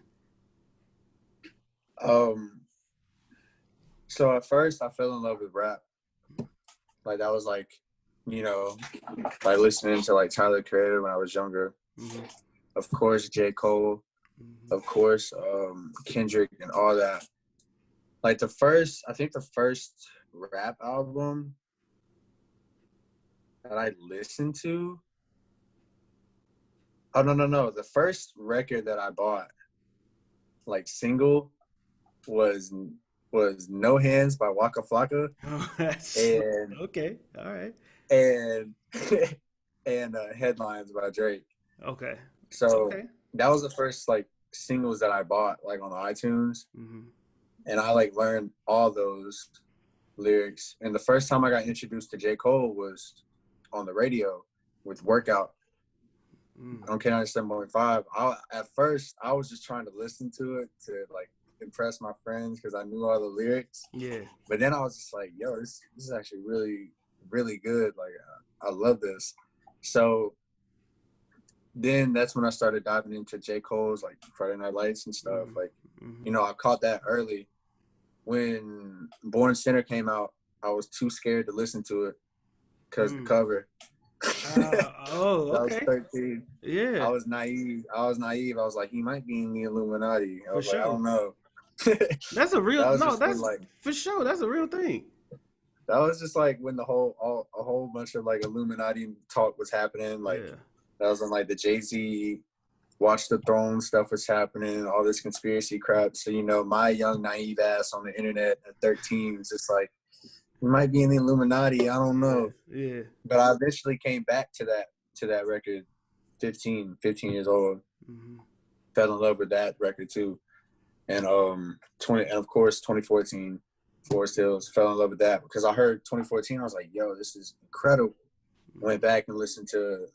S2: So at first I fell in love with rap. Like that was like, like listening to like Tyler Creator when I was younger.
S1: Mm-hmm.
S2: Of course, J.Cole,
S1: Mm-hmm.
S2: of course, Kendrick and all that. Like the first rap album that I listened to. Oh no. The first record that I bought, like single, was No Hands by Waka Flocka.
S1: Oh, that's
S2: and
S1: okay. All right.
S2: and and Headlines by Drake.
S1: Okay.
S2: So
S1: Okay.
S2: that was the first like singles that I bought like on iTunes,
S1: Mm-hmm.
S2: and I like learned all those lyrics. And the first time I got introduced to J.Cole was on the radio with Workout on K97.5. At first I was just trying to listen to it to like impress my friends because I knew all the lyrics.
S1: Yeah.
S2: But then I was just like, yo, this is actually really, really good. Like, I love this. So then that's when I started diving into J. Cole's like Friday Night Lights and stuff.
S1: Mm-hmm.
S2: Like,
S1: Mm-hmm.
S2: I caught that early. When Born Sinner came out, I was too scared to listen to it because the cover.
S1: Oh,
S2: I was
S1: okay.
S2: 13.
S1: Yeah.
S2: I was naive. I was like, he might be in the Illuminati. I
S1: For
S2: was like, I
S1: sure.
S2: don't know.
S1: That's a real
S2: That was
S1: no.
S2: just
S1: That's
S2: like,
S1: for sure. That's a real thing.
S2: that was just like when a whole bunch of like Illuminati talk was happening. Like
S1: Yeah.
S2: that was when like the Jay-Z Watch the Throne stuff was happening, all this conspiracy crap. So, my young naive ass on the internet at 13 was just like, you might be in the Illuminati. I don't know.
S1: Yeah.
S2: But I eventually came back to that record 15 years old.
S1: Mm-hmm.
S2: Fell in love with that record too. And and of course 2014 Forest Hills, fell in love with that because I heard 2014. I was like, yo, this is incredible. Went back and listened to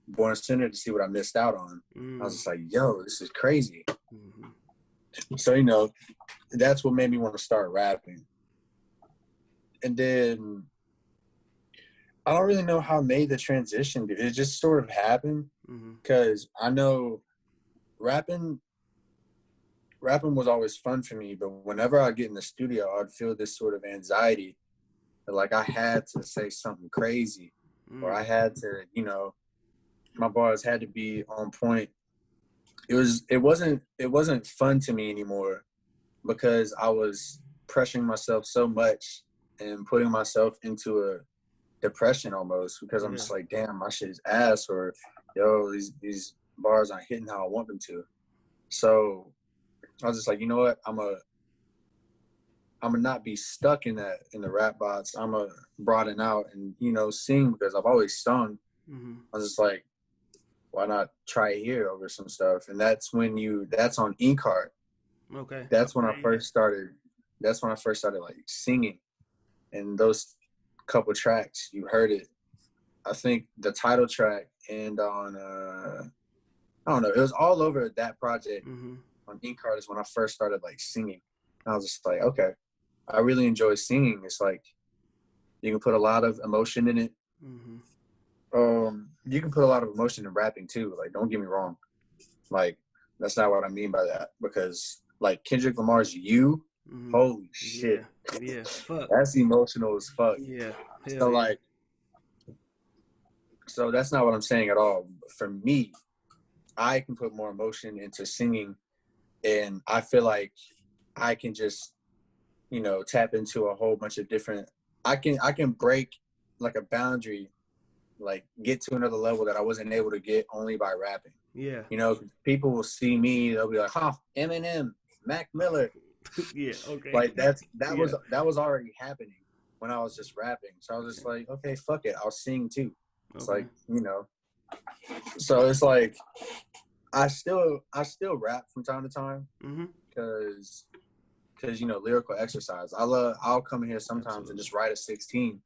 S2: Born Sinner to see what I missed out on. I was just like, yo, this is crazy.
S1: Mm-hmm.
S2: So, that's what made me want to start rapping. And then I don't really know how I made the transition. It just sort of happened because I know rapping was always fun for me, but whenever I get in the studio, I'd feel this sort of anxiety that like I had to say something crazy or I had to, my bars had to be on point. It wasn't fun to me anymore because I was pressuring myself so much and putting myself into a depression almost because I'm just like, damn, my shit is ass, or yo, these bars aren't hitting how I want them to. So I was just like, you know what? I'm gonna not be stuck in the rap box. I'm gonna broaden out and sing because I've always sung. I was just like, why not try it here over some stuff? And that's on Inkheart.
S1: Okay.
S2: That's when I first started. That's when I first started like singing, and those couple tracks you heard it. I think the title track and on I don't know. It was all over that project. On Inkheart is when I first started like singing. And I was just like, okay, I really enjoy singing. It's like you can put a lot of emotion in it. You can put a lot of emotion in rapping too. Like, don't get me wrong. Like, that's not what I mean by that because like Kendrick Lamar's "You." Holy shit.
S1: Yeah. Fuck.
S2: That's emotional as fuck.
S1: Yeah.
S2: So like, so that's not what I'm saying at all. For me, I can put more emotion into singing, and I feel like I can just, you know, tap into a whole bunch of different. I can break like a boundary, like get to another level that I wasn't able to get only by rapping.
S1: Yeah.
S2: You know, people will see me, they'll be like, "Huh, Eminem, Mac Miller."
S1: Yeah. Okay.
S2: Like that was already happening when I was just rapping. So I was just like, okay, fuck it, I'll sing too. It's like, you know. So it's like I still rap from time to time because you know, lyrical exercise. I'll come here sometimes and just write a 16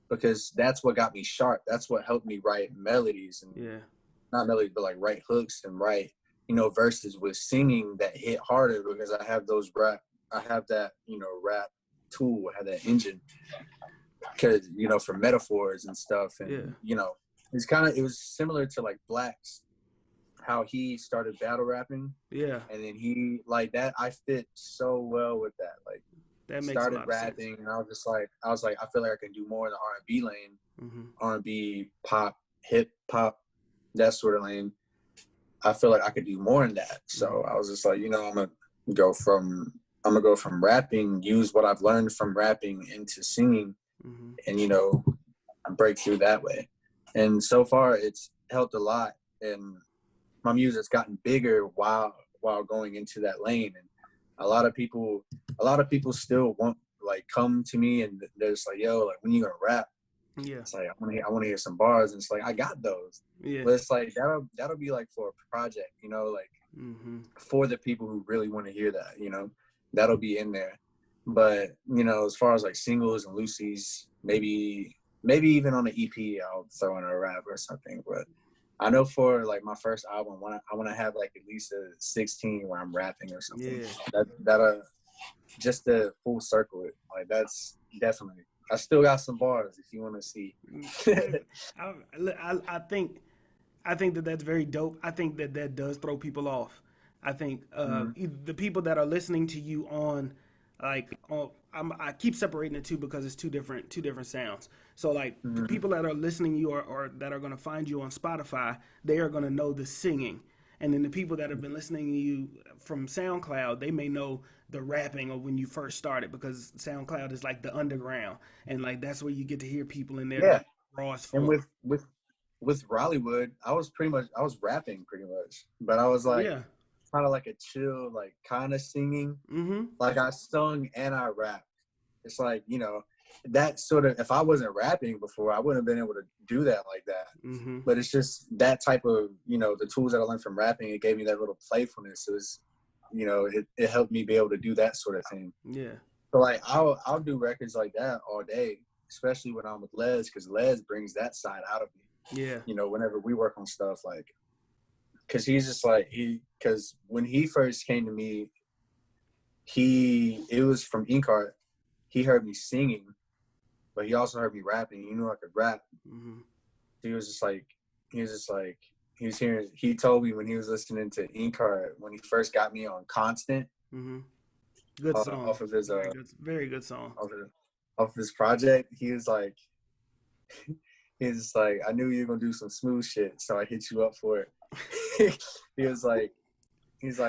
S2: because that's what got me sharp. That's what helped me write melodies and not melodies, but like write hooks and write, you know, verses with singing that hit harder because I have that, you know, rap tool, I have that engine because, you know, for metaphors and stuff. And, you know, it was similar to like Black's, how he started battle rapping. Yeah. And then he, like that, I fit so well with that. Like, that makes started rapping, and I was like, I feel like I can do more in the R&B lane, R&B, pop, hip hop, that sort of lane. I feel like I could do more in that. So I was just like, you know, I'm gonna go from rapping, use what I've learned from rapping into singing, and, you know, break through that way. And so far, it's helped a lot, and my music's gotten bigger while going into that lane. And a lot of people still want, like, come to me and they're just like, yo, like, when you gonna rap? Yeah. It's like, I want to hear some bars. And it's like, I got those. Yeah. But it's like, that'll be like for a project, you know, like for the people who really want to hear that, you know, that'll be in there. But, you know, as far as like singles and loosies, maybe even on the EP, I'll throw in a rap or something. But I know for like my first album, I want to have like at least a 16 where I'm rapping or something. Yeah. That'll just a full circle it. Like, that's definitely. I still got some bars if you want to see.
S1: I think that's very dope. I think that does throw people off. I think the people that are listening to you on, like, I keep separating the two because it's two different sounds. So like the people that are listening to you or that are going to find you on Spotify, they are going to know the singing. And then the people that have been listening to you from SoundCloud, they may know the rapping of when you first started, because SoundCloud is like the underground, and like that's where you get to hear people in there.
S2: Yeah.
S1: Raw as fuck.
S2: And with Rollywood, I was rapping pretty much, but I was like kind of like a chill, like kind of singing. Like I sung and I rapped. It's like, you know, that sort of, if I wasn't rapping before, I wouldn't have been able to do that like that. But it's just that type of, you know, the tools that I learned from rapping, it gave me that little playfulness. It was, you know, it helped me be able to do that sort of thing. Yeah. So like I'll do records like that all day, especially when I'm with Les, because Les brings that side out of me. Yeah. You know, whenever we work on stuff, like, because he's just like, because when he first came to me, it was from Inkart. He heard me singing, but he also heard me rapping. He knew I could rap. He told me when he was listening to Inkart, when he first got me on Constant.
S1: Good song.
S2: Off of his
S1: very good song.
S2: Off of his project, he was like, I knew you were gonna do some smooth shit, so I hit you up for it. He's like,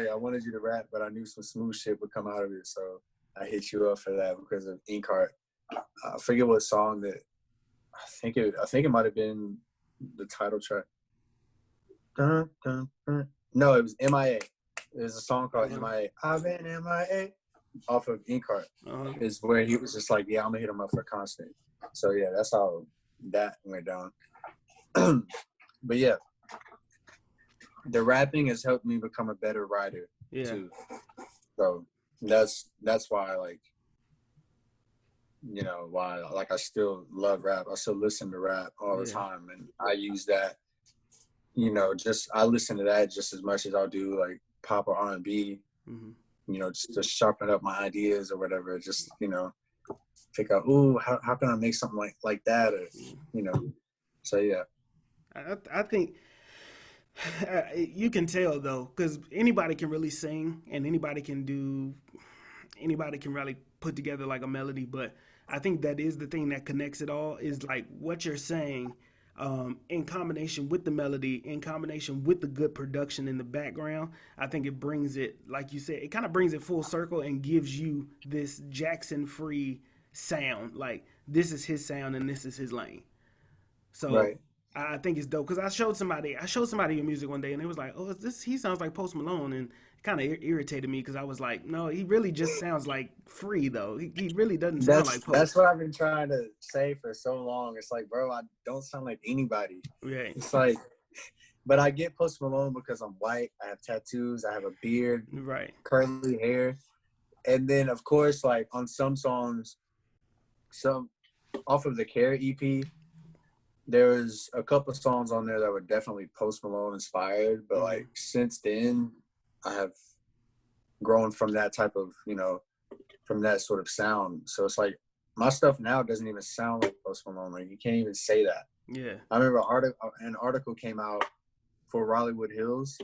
S2: I wanted you to rap, but I knew some smooth shit would come out of it, so I hit you up for that because of Inkart. I forget what song that. I think it might have been the title track. Dun, dun, dun. No, it was MIA. There's a song called MIA. I've been MIA. Off of Inkart is where he was just like, yeah, I'm gonna hit him up for Constant. So yeah, that's how that went down. But yeah, the rapping has helped me become a better writer too. So that's why, like, you know, why, like, I still love rap. I still listen to rap all the time, and I use that. You know, I listen to that just as much as I'll do like pop or R&B. You know, just to sharpen up my ideas or whatever. Just, you know, figure out, ooh, how can I make something like that, or, you know. So yeah.
S1: I think You can tell though, because anybody can really sing, and anybody can really put together like a melody. But I think that is the thing that connects it all is like what you're saying, in combination with the melody, in combination with the good production in the background. I think it brings it, like you said, it kind of brings it full circle and gives you this Jackson free sound. Like this is his sound and this is his lane. So
S2: Right.
S1: I think it's dope because I showed somebody your music one day and it was like, oh, is this? He sounds like Post Malone, and it kind of irritated me because I was like, no, he really just sounds like Free though. He really doesn't sound like
S2: That's
S1: Post.
S2: what I've been trying to say for so long. It's like, bro, I don't sound like anybody.
S1: Right,
S2: It's like, but I get Post Malone because I'm white. I have tattoos. I have a beard,
S1: right.
S2: curly hair, and then of course, like on some songs, some off of the Care EP, there's a couple songs on there that were definitely Post Malone inspired. But like since then, I have grown from that type of, from that sort of sound. So it's like my stuff now doesn't even sound like Post Malone. Like you can't even say that.
S1: Yeah,
S2: I remember an article came out for Rollywood Hills,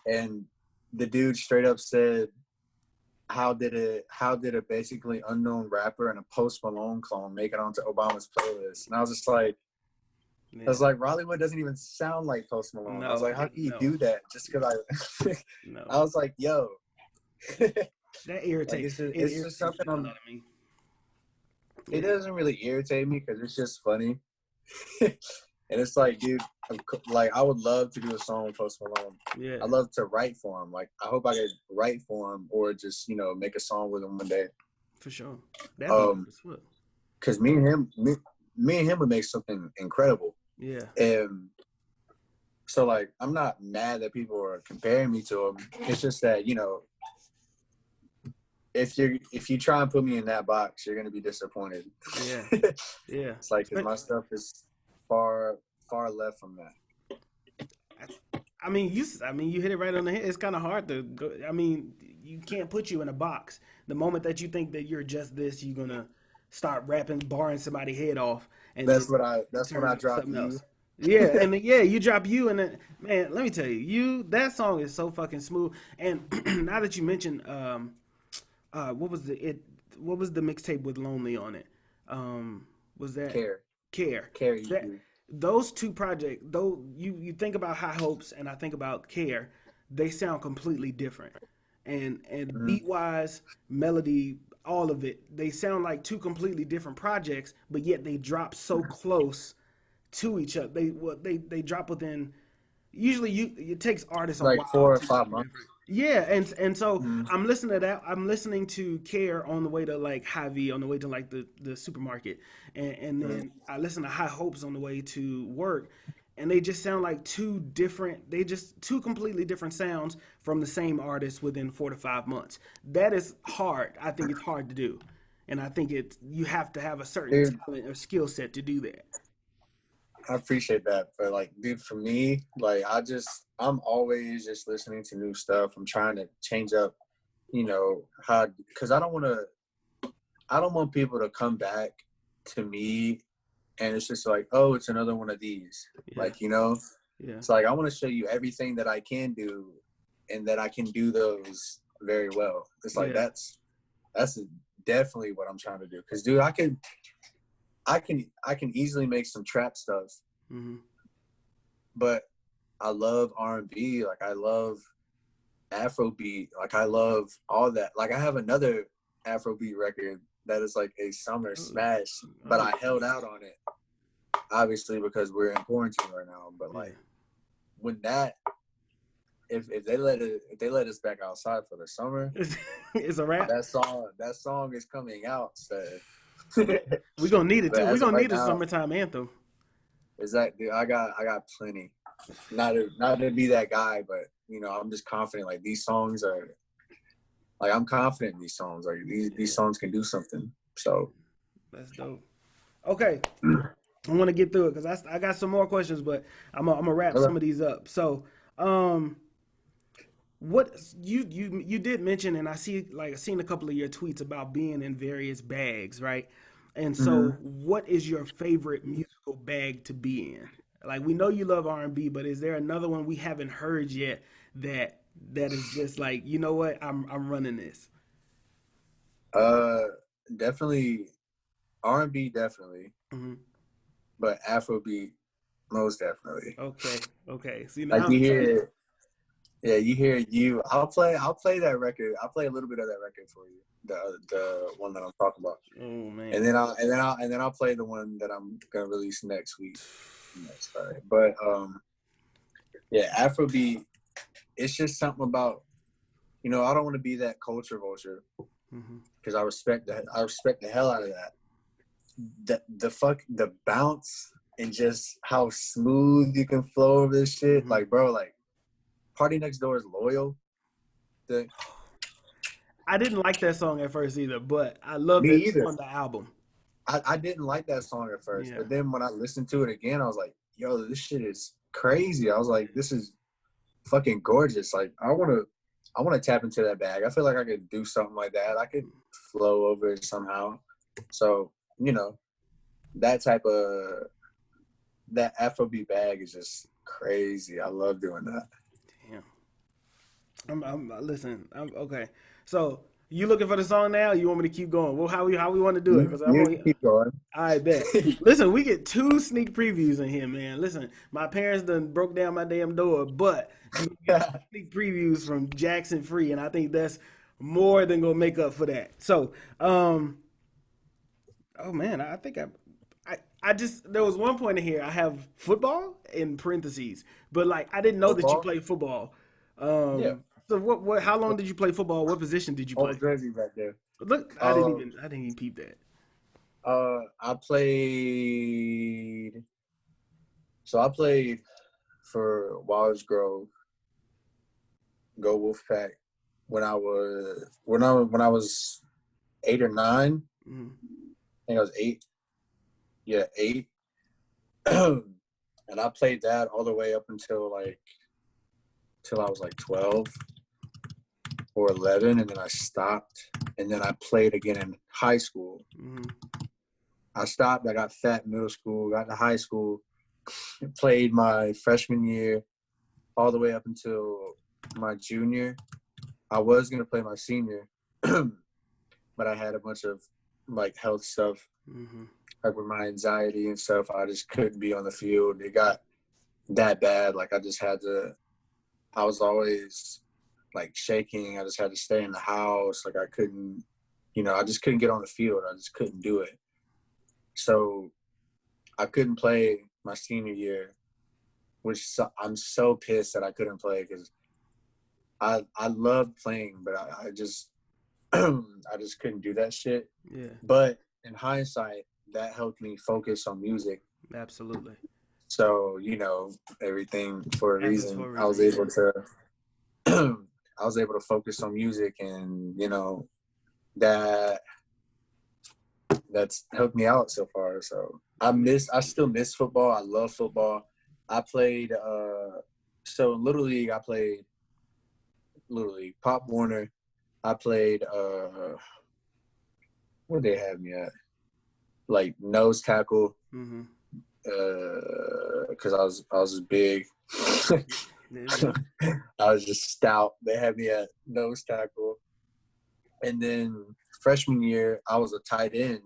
S2: and the dude straight up said, how did a basically unknown rapper and a Post Malone clone make it onto Obama's playlist? And I was just like,
S1: yeah.
S2: I was like, Rollywood doesn't even sound like Post Malone. I was like, how can you do that? Just because
S1: No,
S2: I was like, yo.
S1: that
S2: Like
S1: irritates. It
S2: it's
S1: irritates
S2: just something
S1: the hell out of me.
S2: it
S1: Yeah,
S2: doesn't really irritate me because it's just funny. And it's like, dude, like I would love to do a song with Post Malone.
S1: yeah,
S2: I love to write for him. Like I hope I could write for him or just, make a song with him one day.
S1: for sure. That'd be dope as fuck.
S2: Cause me and him would make something incredible.
S1: Yeah,
S2: And so like I'm not mad that people are comparing me to him. It's just that, if you try and put me in that box, you're gonna be disappointed.
S1: yeah, yeah.
S2: It's like 'cause my stuff is far left from that.
S1: You hit it right on the head. It's kind of hard to go. I mean, you can't put you in a box. The moment that you think that you're just this, you're gonna start rapping, barring somebody's head off, and
S2: That's when
S1: turns
S2: I
S1: into
S2: drop
S1: something
S2: you.
S1: else. Yeah, and then, you drop you, and then man, let me tell you, that song is so fucking smooth. And now that you mentioned, what was the mixtape with Lonely on it? Was that Care?
S2: Care
S1: That
S2: EP.
S1: those two projects, though you think about High Hopes and I think about Care, they sound completely different. And
S2: Mhm.
S1: beat wise, melody, all of it, they sound like two completely different projects, but yet they drop so close to each other. They drop within. Usually, it takes artists a
S2: Like
S1: while
S2: 4 or
S1: to
S2: 5
S1: do
S2: months.
S1: different. Yeah, and so
S2: Mhm.
S1: I'm listening to that. I'm listening to Care on the way to like Hy-Vee, on the way to like the supermarket, and
S2: Mhm.
S1: then I listen to High Hopes on the way to work, and they just sound like two different. They just two completely different sounds from the same artist within 4 to 5 months. That is hard. I think it's hard to do, and I think you have to have a certain
S2: Dude,
S1: talent or skill set to do that.
S2: I appreciate that. But like, dude, for me, like I'm always just listening to new stuff. I'm trying to change up, how, because I don't want people to come back to me and it's just like, oh, it's another one of these.
S1: Yeah,
S2: Like,
S1: yeah,
S2: it's like I want to show you everything that I can do and that I can do those very well. It's like
S1: yeah,
S2: that's definitely what I'm trying to do. Because dude, I can easily make some trap stuff,
S1: hmm
S2: but I love R&B, like I love Afrobeat, like I love all that. Like I have another Afrobeat record that is like a summer smash, but
S1: oh,
S2: I held out on it obviously because we're in quarantine right now. But
S1: yeah.
S2: like when that, if they let us back outside for the summer,
S1: It's a wrap.
S2: that song is coming out. So,
S1: We're gonna need it
S2: but
S1: too. We're
S2: as of
S1: gonna
S2: right
S1: need a
S2: now,
S1: summertime anthem.
S2: is that dude? I got plenty. Not to be that guy, but I'm just confident. Like these songs are, like I'm confident in these songs. Like these songs can do something. So
S1: That's dope. Okay, I want to get through it because I got some more questions, but I'm gonna wrap some
S2: okay.
S1: of these up. So, um, what you did mention, and I seen a couple of your tweets about being in various bags, right? And so,
S2: Mhm.
S1: what is your favorite musical bag to be in? Like we know you love R&B, but is there another one we haven't heard yet that is just like, you know what, I'm running this?
S2: Definitely R&B, definitely,
S1: Hmm.
S2: but Afrobeat most definitely.
S1: Okay. See, now
S2: Like
S1: I'm
S2: you
S1: excited.
S2: hear, yeah, you hear you. I'll play that record. I'll play a little bit of that record for you. The one that I'm talking about,
S1: Oh man.
S2: and then I'll play the one that I'm gonna release next week. Sorry, but yeah, Afrobeat. It's just something about, I don't want to be that culture vulture
S1: Hmm.
S2: because I respect the hell out of that. The bounce and just how smooth you can flow over this shit.
S1: Hmm.
S2: Like, bro, like Party Next Door is Loyal.
S1: I didn't like that song at first either, but I loved
S2: Me
S1: it
S2: either.
S1: on the album.
S2: I didn't like that song at first,
S1: Yeah.
S2: but then when I listened to it again, I was like, yo, this shit is crazy. I was like, this is fucking gorgeous. Like, I wanna tap into that bag. I feel like I could do something like that. I could flow over it somehow. So, that type of that Afrobeat bag is just crazy. I love doing that.
S1: Damn. Listen. Okay. So you looking for the song now? Or you want me to keep going? Well, how we want to do it? Because I'm
S2: You
S1: on.
S2: keep going.
S1: I bet. Listen, we get 2 sneak previews in here, man. Listen, my parents done broke down my damn door, but you get 2 sneak previews from Jaxson Free, and I think that's more than gonna make up for that. So, oh man, I think I just there was one point in here I have football in parentheses, but like I didn't know that you
S2: Football?
S1: played football.
S2: Yeah.
S1: So what? How long did you play football? What position did you
S2: Old
S1: play?
S2: jersey back there.
S1: Look,
S2: Uh,
S1: I didn't even peep that.
S2: I played. So I played for Wilders Grove, Go Wolfpack, when I was 8 or 9.
S1: Mm-hmm.
S2: I think I was 8. Yeah, 8. And I played that all the way up till I was like 12 or 11, and then I stopped. And then I played again in high school.
S1: Mm-hmm.
S2: I stopped. I got fat in middle school. Got to high school. Played my freshman year all the way up until my junior. I was gonna play my senior, but I had a bunch of like health stuff,
S1: Mm-hmm.
S2: like with my anxiety and stuff. I just couldn't be on the field. It got that bad. Like I just had to. I was always like shaking. I just had to stay in the house. Like I couldn't, I just couldn't get on the field. I just couldn't do it. So I couldn't play my senior year, which I'm so pissed that I couldn't play because I loved playing, but I just I just couldn't do that shit.
S1: Yeah,
S2: But in hindsight, that helped me focus on music.
S1: absolutely.
S2: So everything for a
S1: Happens for
S2: reason.
S1: a
S2: I was
S1: reason.
S2: able to I was able to focus on music, and that that's helped me out so far. So I still miss football. I love football. I played so Little League. I played Little League, Pop Warner. I played where they have me at, like nose tackle,
S1: Mm-hmm.
S2: because I was just big.
S1: Yeah.
S2: I was just stout. They had me at nose tackle, and then freshman year I was a tight end.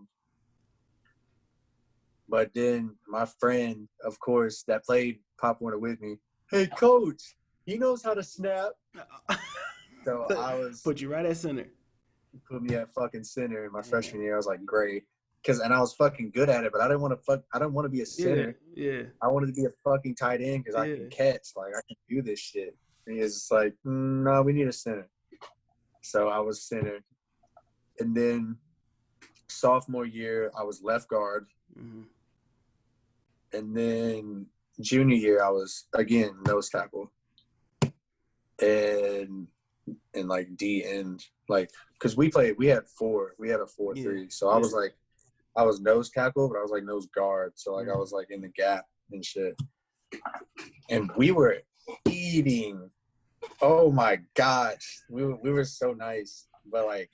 S2: But then my friend, of course, that played Pop Warner with me, hey coach, he knows how to snap. So
S1: Put you right at center.
S2: put me at fucking center in my freshman year. I was like, great. And I was fucking good at it, but I didn't want to be a center.
S1: Yeah.
S2: I wanted to be a fucking tight end because I can catch. Like, I can do this shit. And it's just like, no, we need a center. So I was center. And then sophomore year, I was left guard.
S1: Mm-hmm.
S2: And then junior year, I was, again, nose tackle. And like D end. Like, because we had a 4-3. So I was like, I was nose tackle, but I was like nose guard. So like I was like in the gap and shit. And we were eating. Oh my gosh. We were so nice. But like,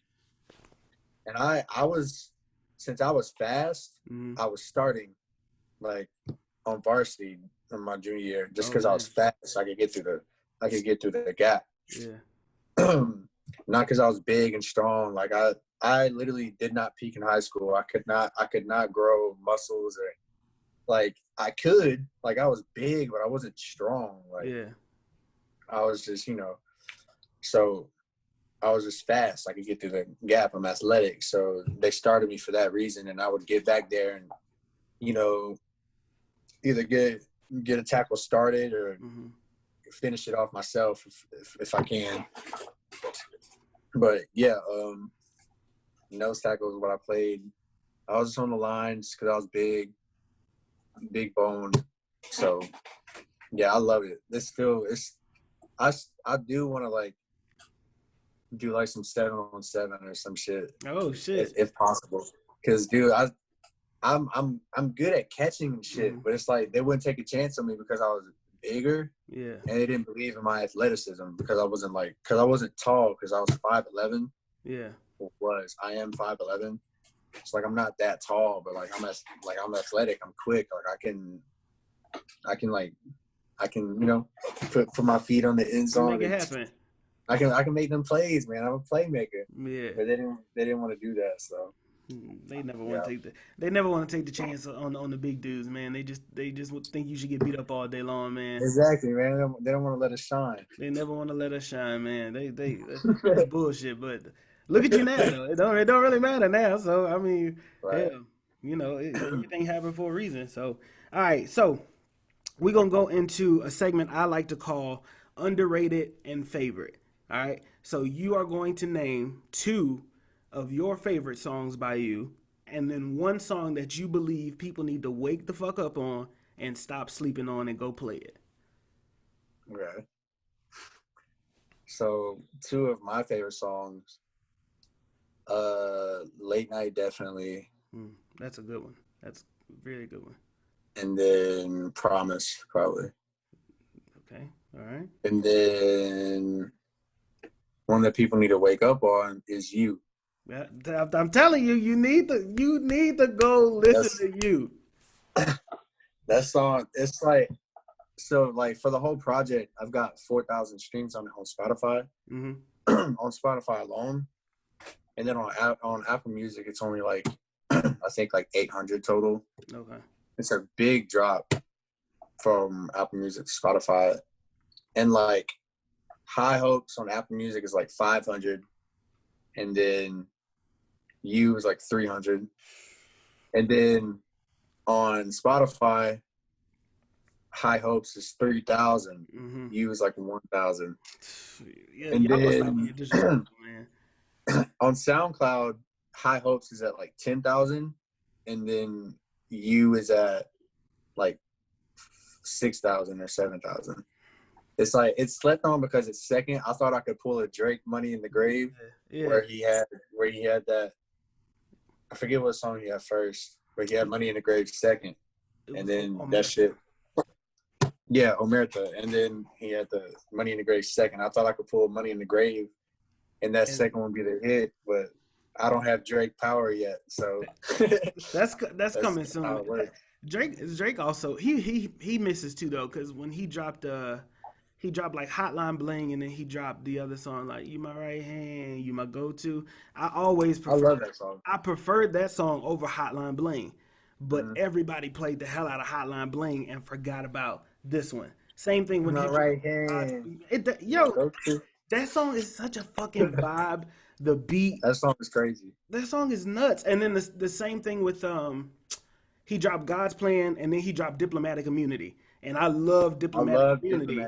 S2: and I was, since I was fast, I was starting like on varsity in my junior year just because I was fast. So I could get through the gap.
S1: Yeah.
S2: Not because I was big and strong. Like I literally did not peak in high school. I could not grow muscles or like I could. Like I was big, but I wasn't strong. Like I was just, so I was just fast. I could get through the gap. I'm athletic. So they started me for that reason. And I would get back there and, either get a tackle started or finish it off myself if I can. But yeah, nose tackle is what I played. I was just on the line just because I was big bone. So yeah, I love it. I do want to like do like some 7-on-7 or some shit.
S1: Oh shit!
S2: If possible, because dude, I'm good at catching and shit, but it's like they wouldn't take a chance on me because I was bigger.
S1: Yeah.
S2: And they didn't believe in my athleticism because I wasn't tall because I was 5'11". Yeah. I am 5'11". It's like I'm not that tall, but like I'm athletic. I'm quick. Like I can put my feet on the end zone.
S1: Make it happen.
S2: I can make them plays, man. I'm a playmaker.
S1: Yeah.
S2: But they didn't want to do that, so.
S1: They never want to take the chance on the big dudes, man. They just think you should get beat up all day long, man.
S2: Exactly, man. They don't want to let us shine.
S1: They never want to let us shine, man. That's bullshit. But look at you now, though. It don't really matter now. So I mean, hell, everything happened for a reason. So all right, so we're gonna go into a segment I like to call underrated and favorite. All right, so you are going to name 2 of your favorite songs by you, and then 1 song that you believe people need to wake the fuck up on and stop sleeping on and go play it.
S2: Okay. So 2 of my favorite songs, Late Night definitely.
S1: That's a good one. That's a very good one.
S2: And then Promise probably.
S1: Okay. All right.
S2: And then one that people need to wake up on is You.
S1: I'm telling you, you need to go listen to You.
S2: That song, it's like, so like for the whole project, I've got 4,000 streams on Spotify, on Spotify alone, and then on Apple Music, it's only like I think like 800 total.
S1: Okay,
S2: it's a big drop from Apple Music to Spotify, and like High Hopes on Apple Music is like 500, and then You is like 300, and then on Spotify, High Hopes is 3,000. You is like 1,000. And then on SoundCloud, High Hopes is at like 10,000, and then You is at like 6,000 or 7,000. It's like it's slept on because it's second. I thought I could pull a Drake Money in the Grave, where he had that. I forget what song he had first, but he had Money in the Grave second, and then that shit. Yeah, Omerta, and then he had the Money in the Grave second. I thought I could pull Money in the Grave, and that second one be the hit, but I don't have Drake power yet, so
S1: that's coming soon. Drake also he misses too though, because when he dropped like Hotline Bling, and then he dropped the other song like You My Right Hand, You My Go-To. I love that song. I preferred that song over Hotline Bling, but everybody played the hell out of Hotline Bling and forgot about this one. Same thing when that song is such a fucking vibe. The beat.
S2: That song is crazy.
S1: That song is nuts. And then the same thing with he dropped God's Plan, and then he dropped Diplomatic Immunity. And I love Diplomatic Immunity.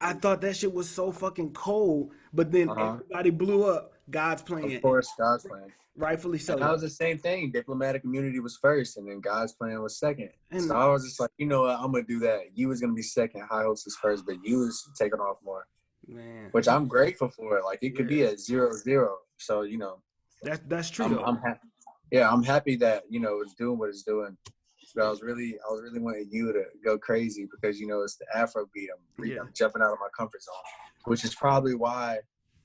S1: I thought that shit was so fucking cold, but then everybody blew up God's Plan.
S2: Of course, God's Plan.
S1: Rightfully so.
S2: And that was the same thing. Diplomatic Immunity was first, and then God's Plan was second. And so I was just like, you know what, I'm going to do that. You was going to be second, High Hopes was first, but you was taking off more. Man. Which I'm grateful for. Like, it could be at 0-0. So,
S1: That's true.
S2: I'm happy. Yeah, I'm happy that, it's doing what it's doing. But I was really wanting You to go crazy because, it's the Afro beat. I'm jumping out of my comfort zone, which is probably why,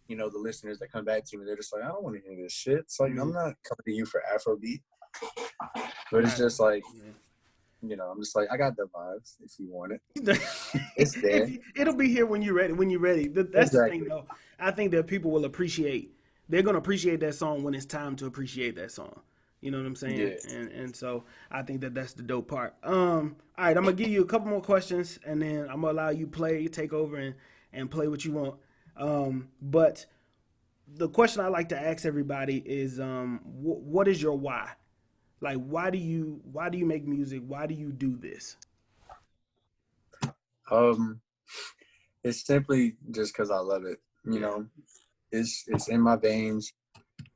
S2: the listeners that come back to me, they're just like, I don't want to hear this shit. It's like, I'm not coming to you for Afro beat. But it's just like, I'm just like, I got the vibes if you want it. It's there.
S1: It'll be here when you're ready. When you're ready. That's the thing, though. I think that people will appreciate. They're gonna appreciate that song when it's time to appreciate that song. You know what I'm saying?
S2: Yeah.
S1: And so I think that that's the dope part. All right, I'm gonna give you a couple more questions, and then I'm gonna allow you take over and play what you want. But the question I like to ask everybody is, what is your why? Like, why do you make music? Why do you do this?
S2: It's simply just because I love it. You know, it's in my veins.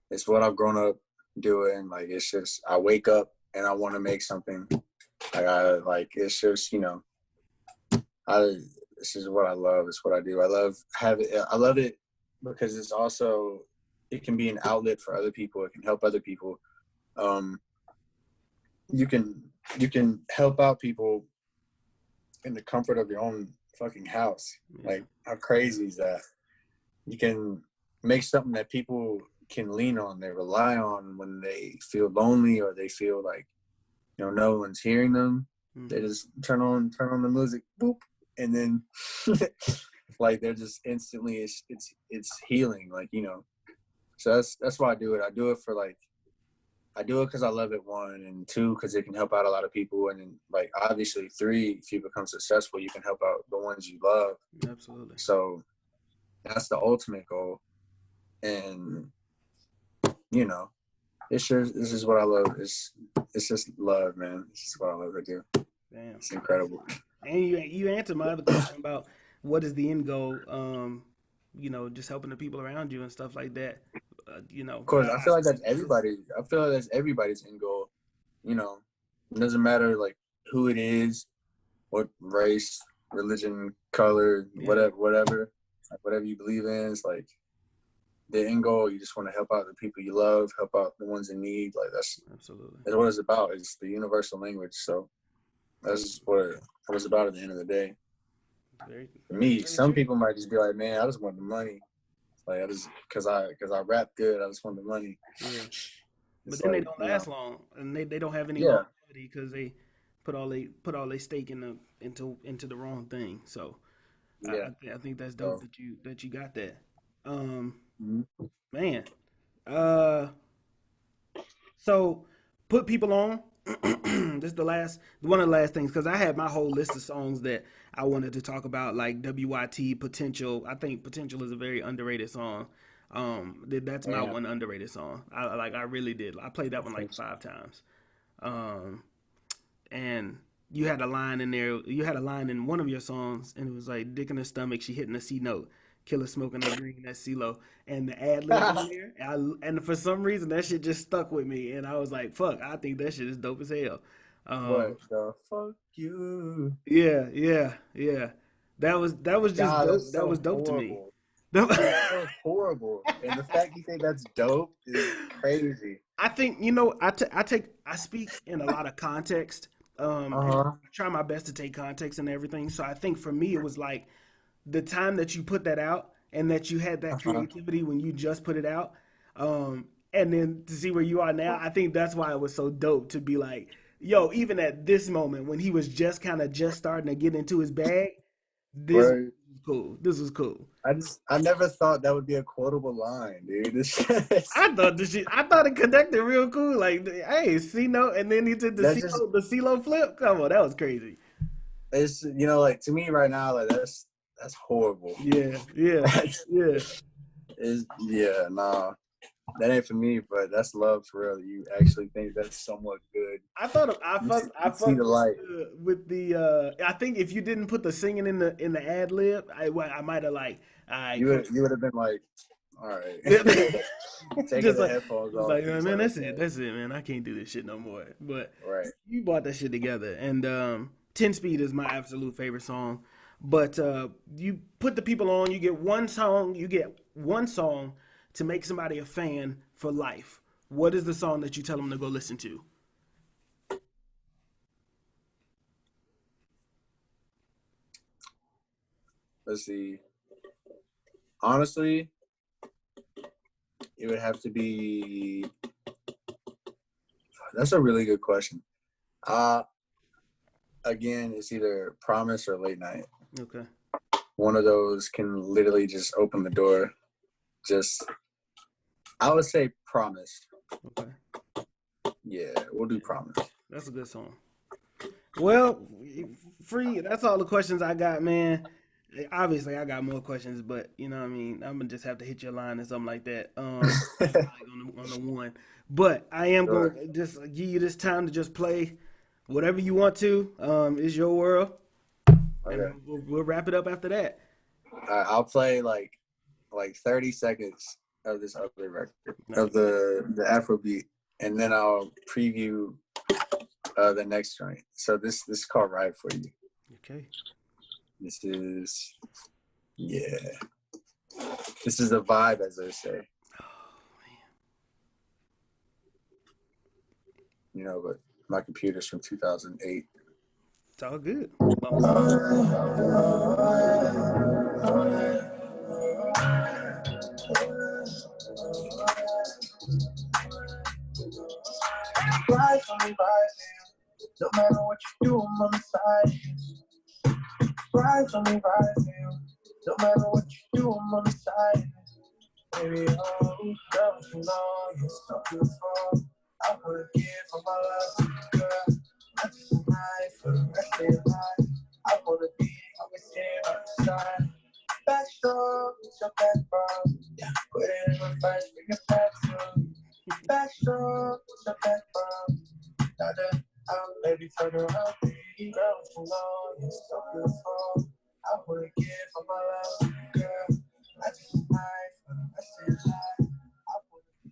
S2: It's what I've grown up doing. Like, it's just, I wake up and I want to make something. It's just, this is what I love. It's what I do. I love it because it's also, it can be an outlet for other people. It can help other people. You can help out people in the comfort of your own fucking house. Like, how crazy is that? You can make something that people can lean on, they rely on when they feel lonely or they feel like, no one's hearing them. They just turn on the music, boop, and then like they're just instantly, it's healing, like, So that's why I do it. I do it because I love it, 1, and 2, because it can help out a lot of people, and then, like, obviously 3, if you become successful, you can help out the ones you love.
S1: Absolutely.
S2: So that's the ultimate goal, and this is what I love. It's just love, man. This is what I love to do.
S1: Damn.
S2: It's incredible.
S1: And you answered my other question about what is the end goal. Just helping the people around you and stuff like that.
S2: Of course, I feel like that's everybody. I feel like that's everybody's end goal. It doesn't matter like who it is, what race, religion, color, whatever, like, whatever you believe in. It's like the end goal. You just want to help out the people you love, help out the ones in need. Like, that's what it's about. It's the universal language. So that's what it's about at the end of the day. For me, some people might just be like, man, I just want the money. Like, because I rap good, I just want the money.
S1: Yeah. But then they don't last long, and they don't have any longevity because they put all their stake into the wrong thing. So I think that's dope that you got that. Man. So put people on. This is one of the last things, because I had my whole list of songs that I wanted to talk about, like WYT, Potential. I think Potential is a very underrated song. That's my one underrated song. I really did. I played that one like 5 times. And you had a line in there. You had a line in one of your songs, and it was like, "Dick in her stomach, she hitting a C note. Killer smoking that green, that CeeLo," and the ad lib in there. And for some reason, that shit just stuck with me, and I was like, "Fuck, I think that shit is dope as hell."
S2: What the fuck you?
S1: Yeah. That was just dope. That was dope to me.
S2: That was horrible, and the fact you think that's dope is crazy.
S1: I think I speak in a lot of context. I try my best to take context and everything. So I think for me, it was like, the time that you put that out and that you had that creativity when you just put it out, and then to see where you are now, I think that's why it was so dope to be like, yo, even at this moment when he was just starting to get into his bag, this was cool. This was cool.
S2: I never thought that would be a quotable line, dude.
S1: I thought it connected real cool. Like, hey, C note, and then he did the CeeLo flip. Come on, that was crazy.
S2: It's like, to me right now, like, that's horrible.
S1: Yeah.
S2: Nah, that ain't for me. But that's love for real. You actually think that's somewhat good.
S1: I fucked with the. I think if you didn't put the singing in the ad lib, I might have like.
S2: You would have been like, all right.
S1: Taking the headphones off. Like, man, that's it, man. I can't do this shit no more. But you brought that shit together, and 10 Speed is my absolute favorite song. But you put the people on, you get one song to make somebody a fan for life. What is the song that you tell them to go listen to?
S2: Let's see. Honestly, it would have to be. That's a really good question. again, it's either Promise or Late Night.
S1: Okay.
S2: One of those can literally just open the door. I would say Promise.
S1: Okay.
S2: Yeah, we'll do Promise.
S1: That's a good song. Well, Free, that's all the questions I got, man. Obviously, I got more questions, but you know what I mean? I'm going to just have to hit your line or something like that like on the one. But I am going to just give you this time to just play whatever you want to. It's your world.
S2: Okay.
S1: And we'll wrap it up after that.
S2: I'll play like 30 seconds of this other record, of the Afrobeat, and then I'll preview the next joint. So this is called Ride For You.
S1: Okay.
S2: This is a vibe, as they say.
S1: Oh, man.
S2: You know, but my computer's from 2008.
S1: It's all good.
S3: Ride for me, no matter what you do, I'm on the side. Ride for me, no matter what you do, I'm on the side. Baby, oh, girl, you know you're so beautiful. I wanna give all my love to you, girl. Not just tonight, for the rest of your life. I wanna be always here on your side. Backstroke, it's your back, bro. Yeah, put it in reverse, bring it back to me. Backstroke, it's your back, bro. Got it out, baby, turn around, baby. Girl, you know you're so beautiful. I wanna give all my love to you, girl. Not just tonight, for the rest of your life.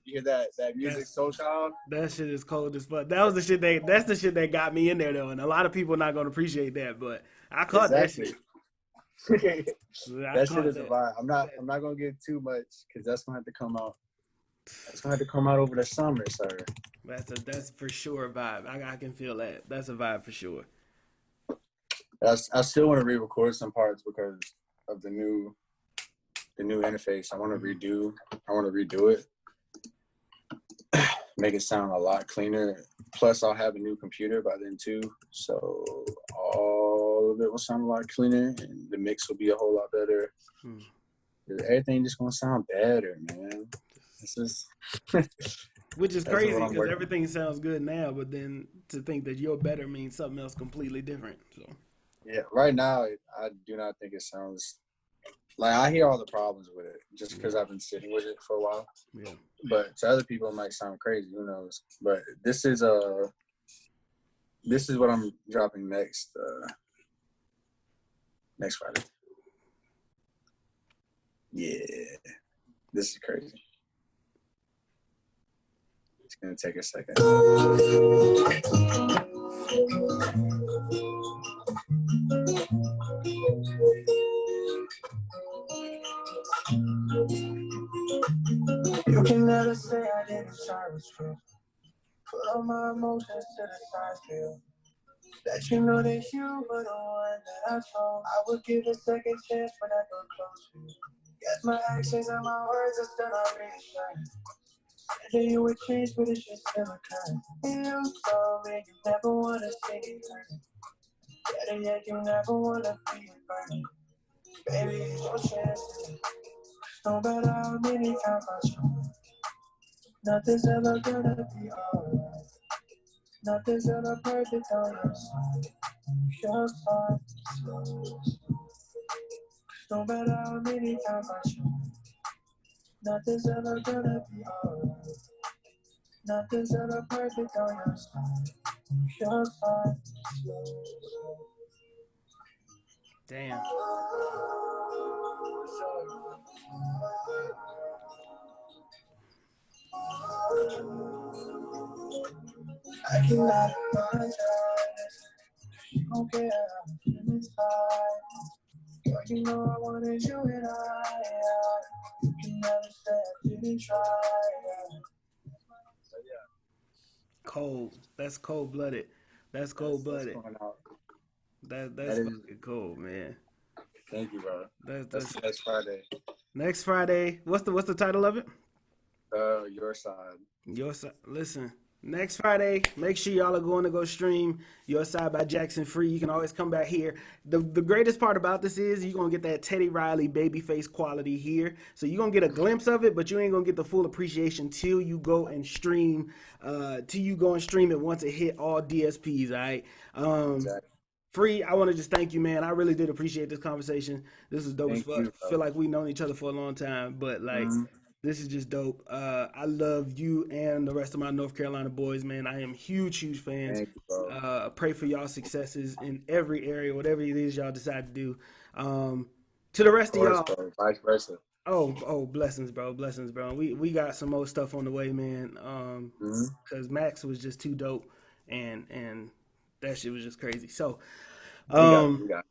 S2: You hear that music, Soul Child?
S1: That shit is cold as fuck. That's the shit that got me in there though, and a lot of people are not gonna appreciate that, but I caught that shit.
S2: That shit is a vibe. I'm not gonna give too much because that's gonna have to come out. That's gonna have to come out over the summer, sir.
S1: That's for sure a vibe. I can feel that. That's a vibe for sure.
S2: I still want to re-record some parts because of the new interface. I want to redo it. Make it sound a lot cleaner. Plus, I'll have a new computer by then too, so all of it will sound a lot cleaner, and the mix will be a whole lot better. Everything just gonna sound better, man. This is
S1: which is crazy because everything sounds good now, but then to think that you're better means something else completely different. So
S2: yeah, right now I do not think it sounds like I hear all the problems with it just because I've been sitting with it for a while.
S1: Yeah.
S2: But to other people, it might sound crazy. Who knows? But this is what I'm dropping next Friday. Yeah, this is crazy. It's gonna take a second.
S3: You can never say I didn't try with you. Put all my emotions to the side, feel that you know that you were the one that I told I would give a second chance when I got close to you. Guess my actions and my words are still not reassuring. Said that you would change, but it's just still occurring. And you told me you never want to see me hurting. Better yet, you never want to be burning. Baby, it's your chance. No matter how many times I try, nothing's ever gonna be alright. Nothing's ever perfect on your side. Your side, slow. No matter how many times I try, nothing's ever gonna be alright. Nothing's ever perfect on your side. Your side, slow.
S1: Damn.
S3: I cannot apologize. You don't care how I feel inside. Girl, you know I wanted you and you can never say I didn't try.
S1: Cold. That's cold blooded. That's cold blooded. That's fucking cold, man.
S2: Thank you, bro.
S1: That's
S2: next Friday.
S1: Next Friday. What's the title of it?
S2: Your Side.
S1: Your Side. Listen, Next Friday, make sure y'all are going to go stream Your Side by Jaxson Free. You can always come back here. The greatest part about this is you're going to get that Teddy Riley babyface quality here. So you're going to get a glimpse of it, but you ain't going to get the full appreciation till you go and stream it once it hit all DSPs, all right?
S2: Exactly.
S1: Free, I want to just thank you, man. I really did appreciate this conversation. This is dope as fuck. Feel like we've known each other for a long time, but like this is just dope. I love you and the rest of my North Carolina boys, man. I am huge fans.
S2: Thank you, bro.
S1: Pray for y'all successes in every area, whatever it is y'all decide to do. To the rest of y'all,
S2: bro. Vice versa.
S1: Oh, blessings, bro. Blessings, bro. We got some more stuff on the way, man. Because Max was just too dope, and that shit was just crazy. So,
S2: we got.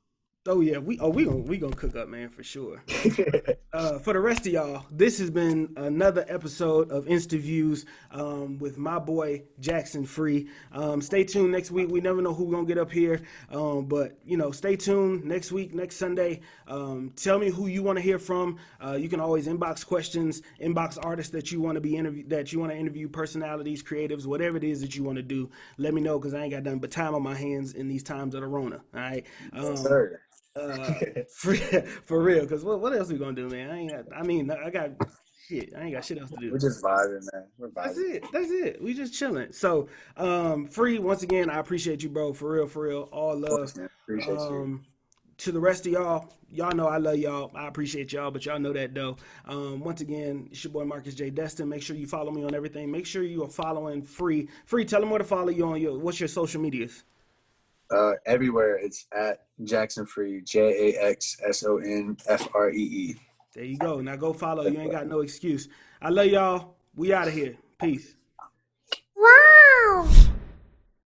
S1: Oh yeah, we gonna cook up, man, for sure. For the rest of y'all, this has been another episode of InstaViews with my boy Jaxson Free. Stay tuned next week. We never know who we're gonna get up here, but stay tuned next week, next Sunday. Tell me who you want to hear from. You can always inbox questions, inbox artists that you want to be interview, personalities, creatives, whatever it is that you want to do. Let me know because I ain't got nothing but time on my hands in these times of the Rona. All right.
S2: Sir.
S1: For real, because what else we gonna do, man? I got shit. I ain't got shit else to do.
S2: We're just vibing, man. We're vibing.
S1: That's it. We just chilling. So, Free, once again, I appreciate you, bro. For real. All love.
S2: Course, man. Appreciate you.
S1: To the rest of y'all know I love y'all. I appreciate y'all, but y'all know that though. Once again, it's your boy MarcusJDestin. Make sure you follow me on everything. Make sure you are following Free. Free, tell them where to follow you on what's your social medias.
S2: Everywhere it's at Jaxson Free, JAXSONFREE.
S1: There you go. Now go follow. You ain't got no excuse. I love y'all. We out of here. Peace.